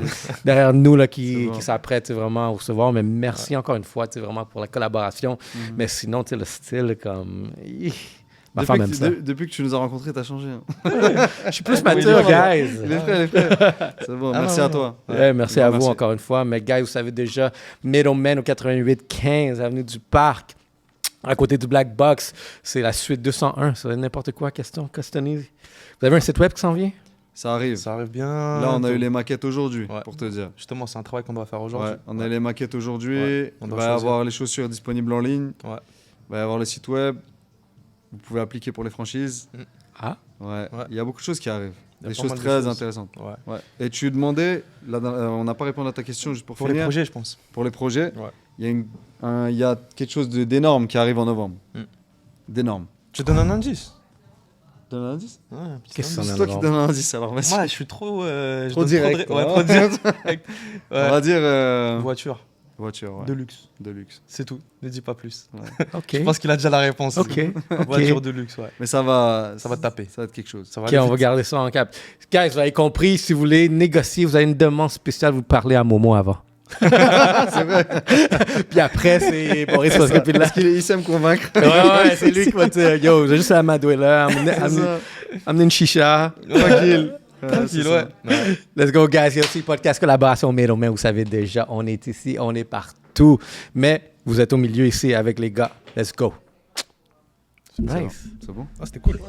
S1: nous là,
S2: C'est
S1: qui
S2: bon.
S1: s'apprête tu sais, vraiment à recevoir. Mais merci encore une fois tu sais, vraiment pour la collaboration.
S2: Mhm.
S1: Mais sinon, tu sais, le style, comme. Ma femme aime ça.
S2: Depuis que tu nous as rencontrés, t'as changé. hein.
S1: Je suis plus
S3: Oui,
S1: mature,
S3: oui,
S1: guys.
S2: Les frères. C'est bon,
S3: Ah,
S2: merci
S3: non,
S2: à
S3: non.
S2: toi.
S1: Ouais, merci
S2: Bon,
S1: à vous encore une fois. Mais guys, vous savez déjà, Middleman au 88-15, avenue du Parc, à côté du Black Box. C'est la suite 201. Ça va être n'importe quoi, question, Costoni. Vous avez un site web qui s'en vient?
S2: Ça arrive.
S3: Ça arrive bien.
S2: Là, on a eu les maquettes aujourd'hui,
S3: Ouais.
S2: pour te dire.
S3: Justement, c'est un travail qu'on doit faire aujourd'hui.
S2: Ouais, on a les maquettes aujourd'hui.
S3: Ouais, on
S2: Il
S3: doit
S2: va y
S3: choisir.
S2: avoir les chaussures disponibles en ligne.
S3: Ouais.
S2: Il va y avoir le site web. Vous pouvez appliquer pour les franchises.
S1: Ah,
S2: Ouais. Il y a beaucoup de choses qui arrivent.
S3: Il y a
S2: Des
S3: pas
S2: choses
S3: mal de
S2: très
S3: choses.
S2: intéressantes.
S3: Ouais.
S2: Ouais. Et tu demandais, on n'a pas répondu à ta question juste pour
S3: Pour les
S2: finir.
S3: projets, je pense.
S2: Pour les projets,
S3: Ouais.
S2: il y a quelque chose d'énorme qui arrive en novembre.
S3: Mm.
S2: D'énorme.
S3: Tu donnes un indice.
S2: Donne un indice.
S3: Ouais, un petit
S1: Qu'est-ce
S3: indice.
S1: que
S2: C'est
S1: c'est
S2: toi qui donne un indice alors. Vas-y.
S3: Moi, je suis trop. je
S2: Trop
S3: donne
S2: direct.
S3: Ouais,
S2: quoi.
S3: trop direct.
S2: On va dire
S3: Voiture.
S2: voiture, ouais.
S3: De luxe.
S2: De luxe.
S3: C'est tout. Ne dis pas plus.
S1: OK.
S3: Je pense qu'il a déjà la réponse.
S1: OK. OK.
S3: Voiture de luxe, ouais.
S2: Mais ça va
S3: taper.
S2: Ça va être quelque chose.
S3: Ça va
S1: OK,
S3: aller
S1: on va
S3: vite.
S1: garder ça en cap. Guys, vous avez compris, si vous voulez négocier, vous avez une demande spéciale, vous parlez à Momo avant.
S2: C'est vrai.
S1: Puis après, c'est Boris parce que puis là.
S2: Parce qu'il sait me convaincre.
S1: Ouais, c'est lui qui va dire Yo, j'ai juste à m'adouer là,
S2: C'est ça.
S1: amener une chicha.
S2: Tranquille.
S3: Tranquille,
S2: c'est
S3: ouais.
S2: ça.
S1: Let's go, guys. Il y a aussi podcast collaboration Middleman. Vous savez déjà, on est ici, on est partout. Mais vous êtes au milieu ici avec les gars. Let's go. Nice.
S2: C'est bon.
S3: Ah, c'était cool.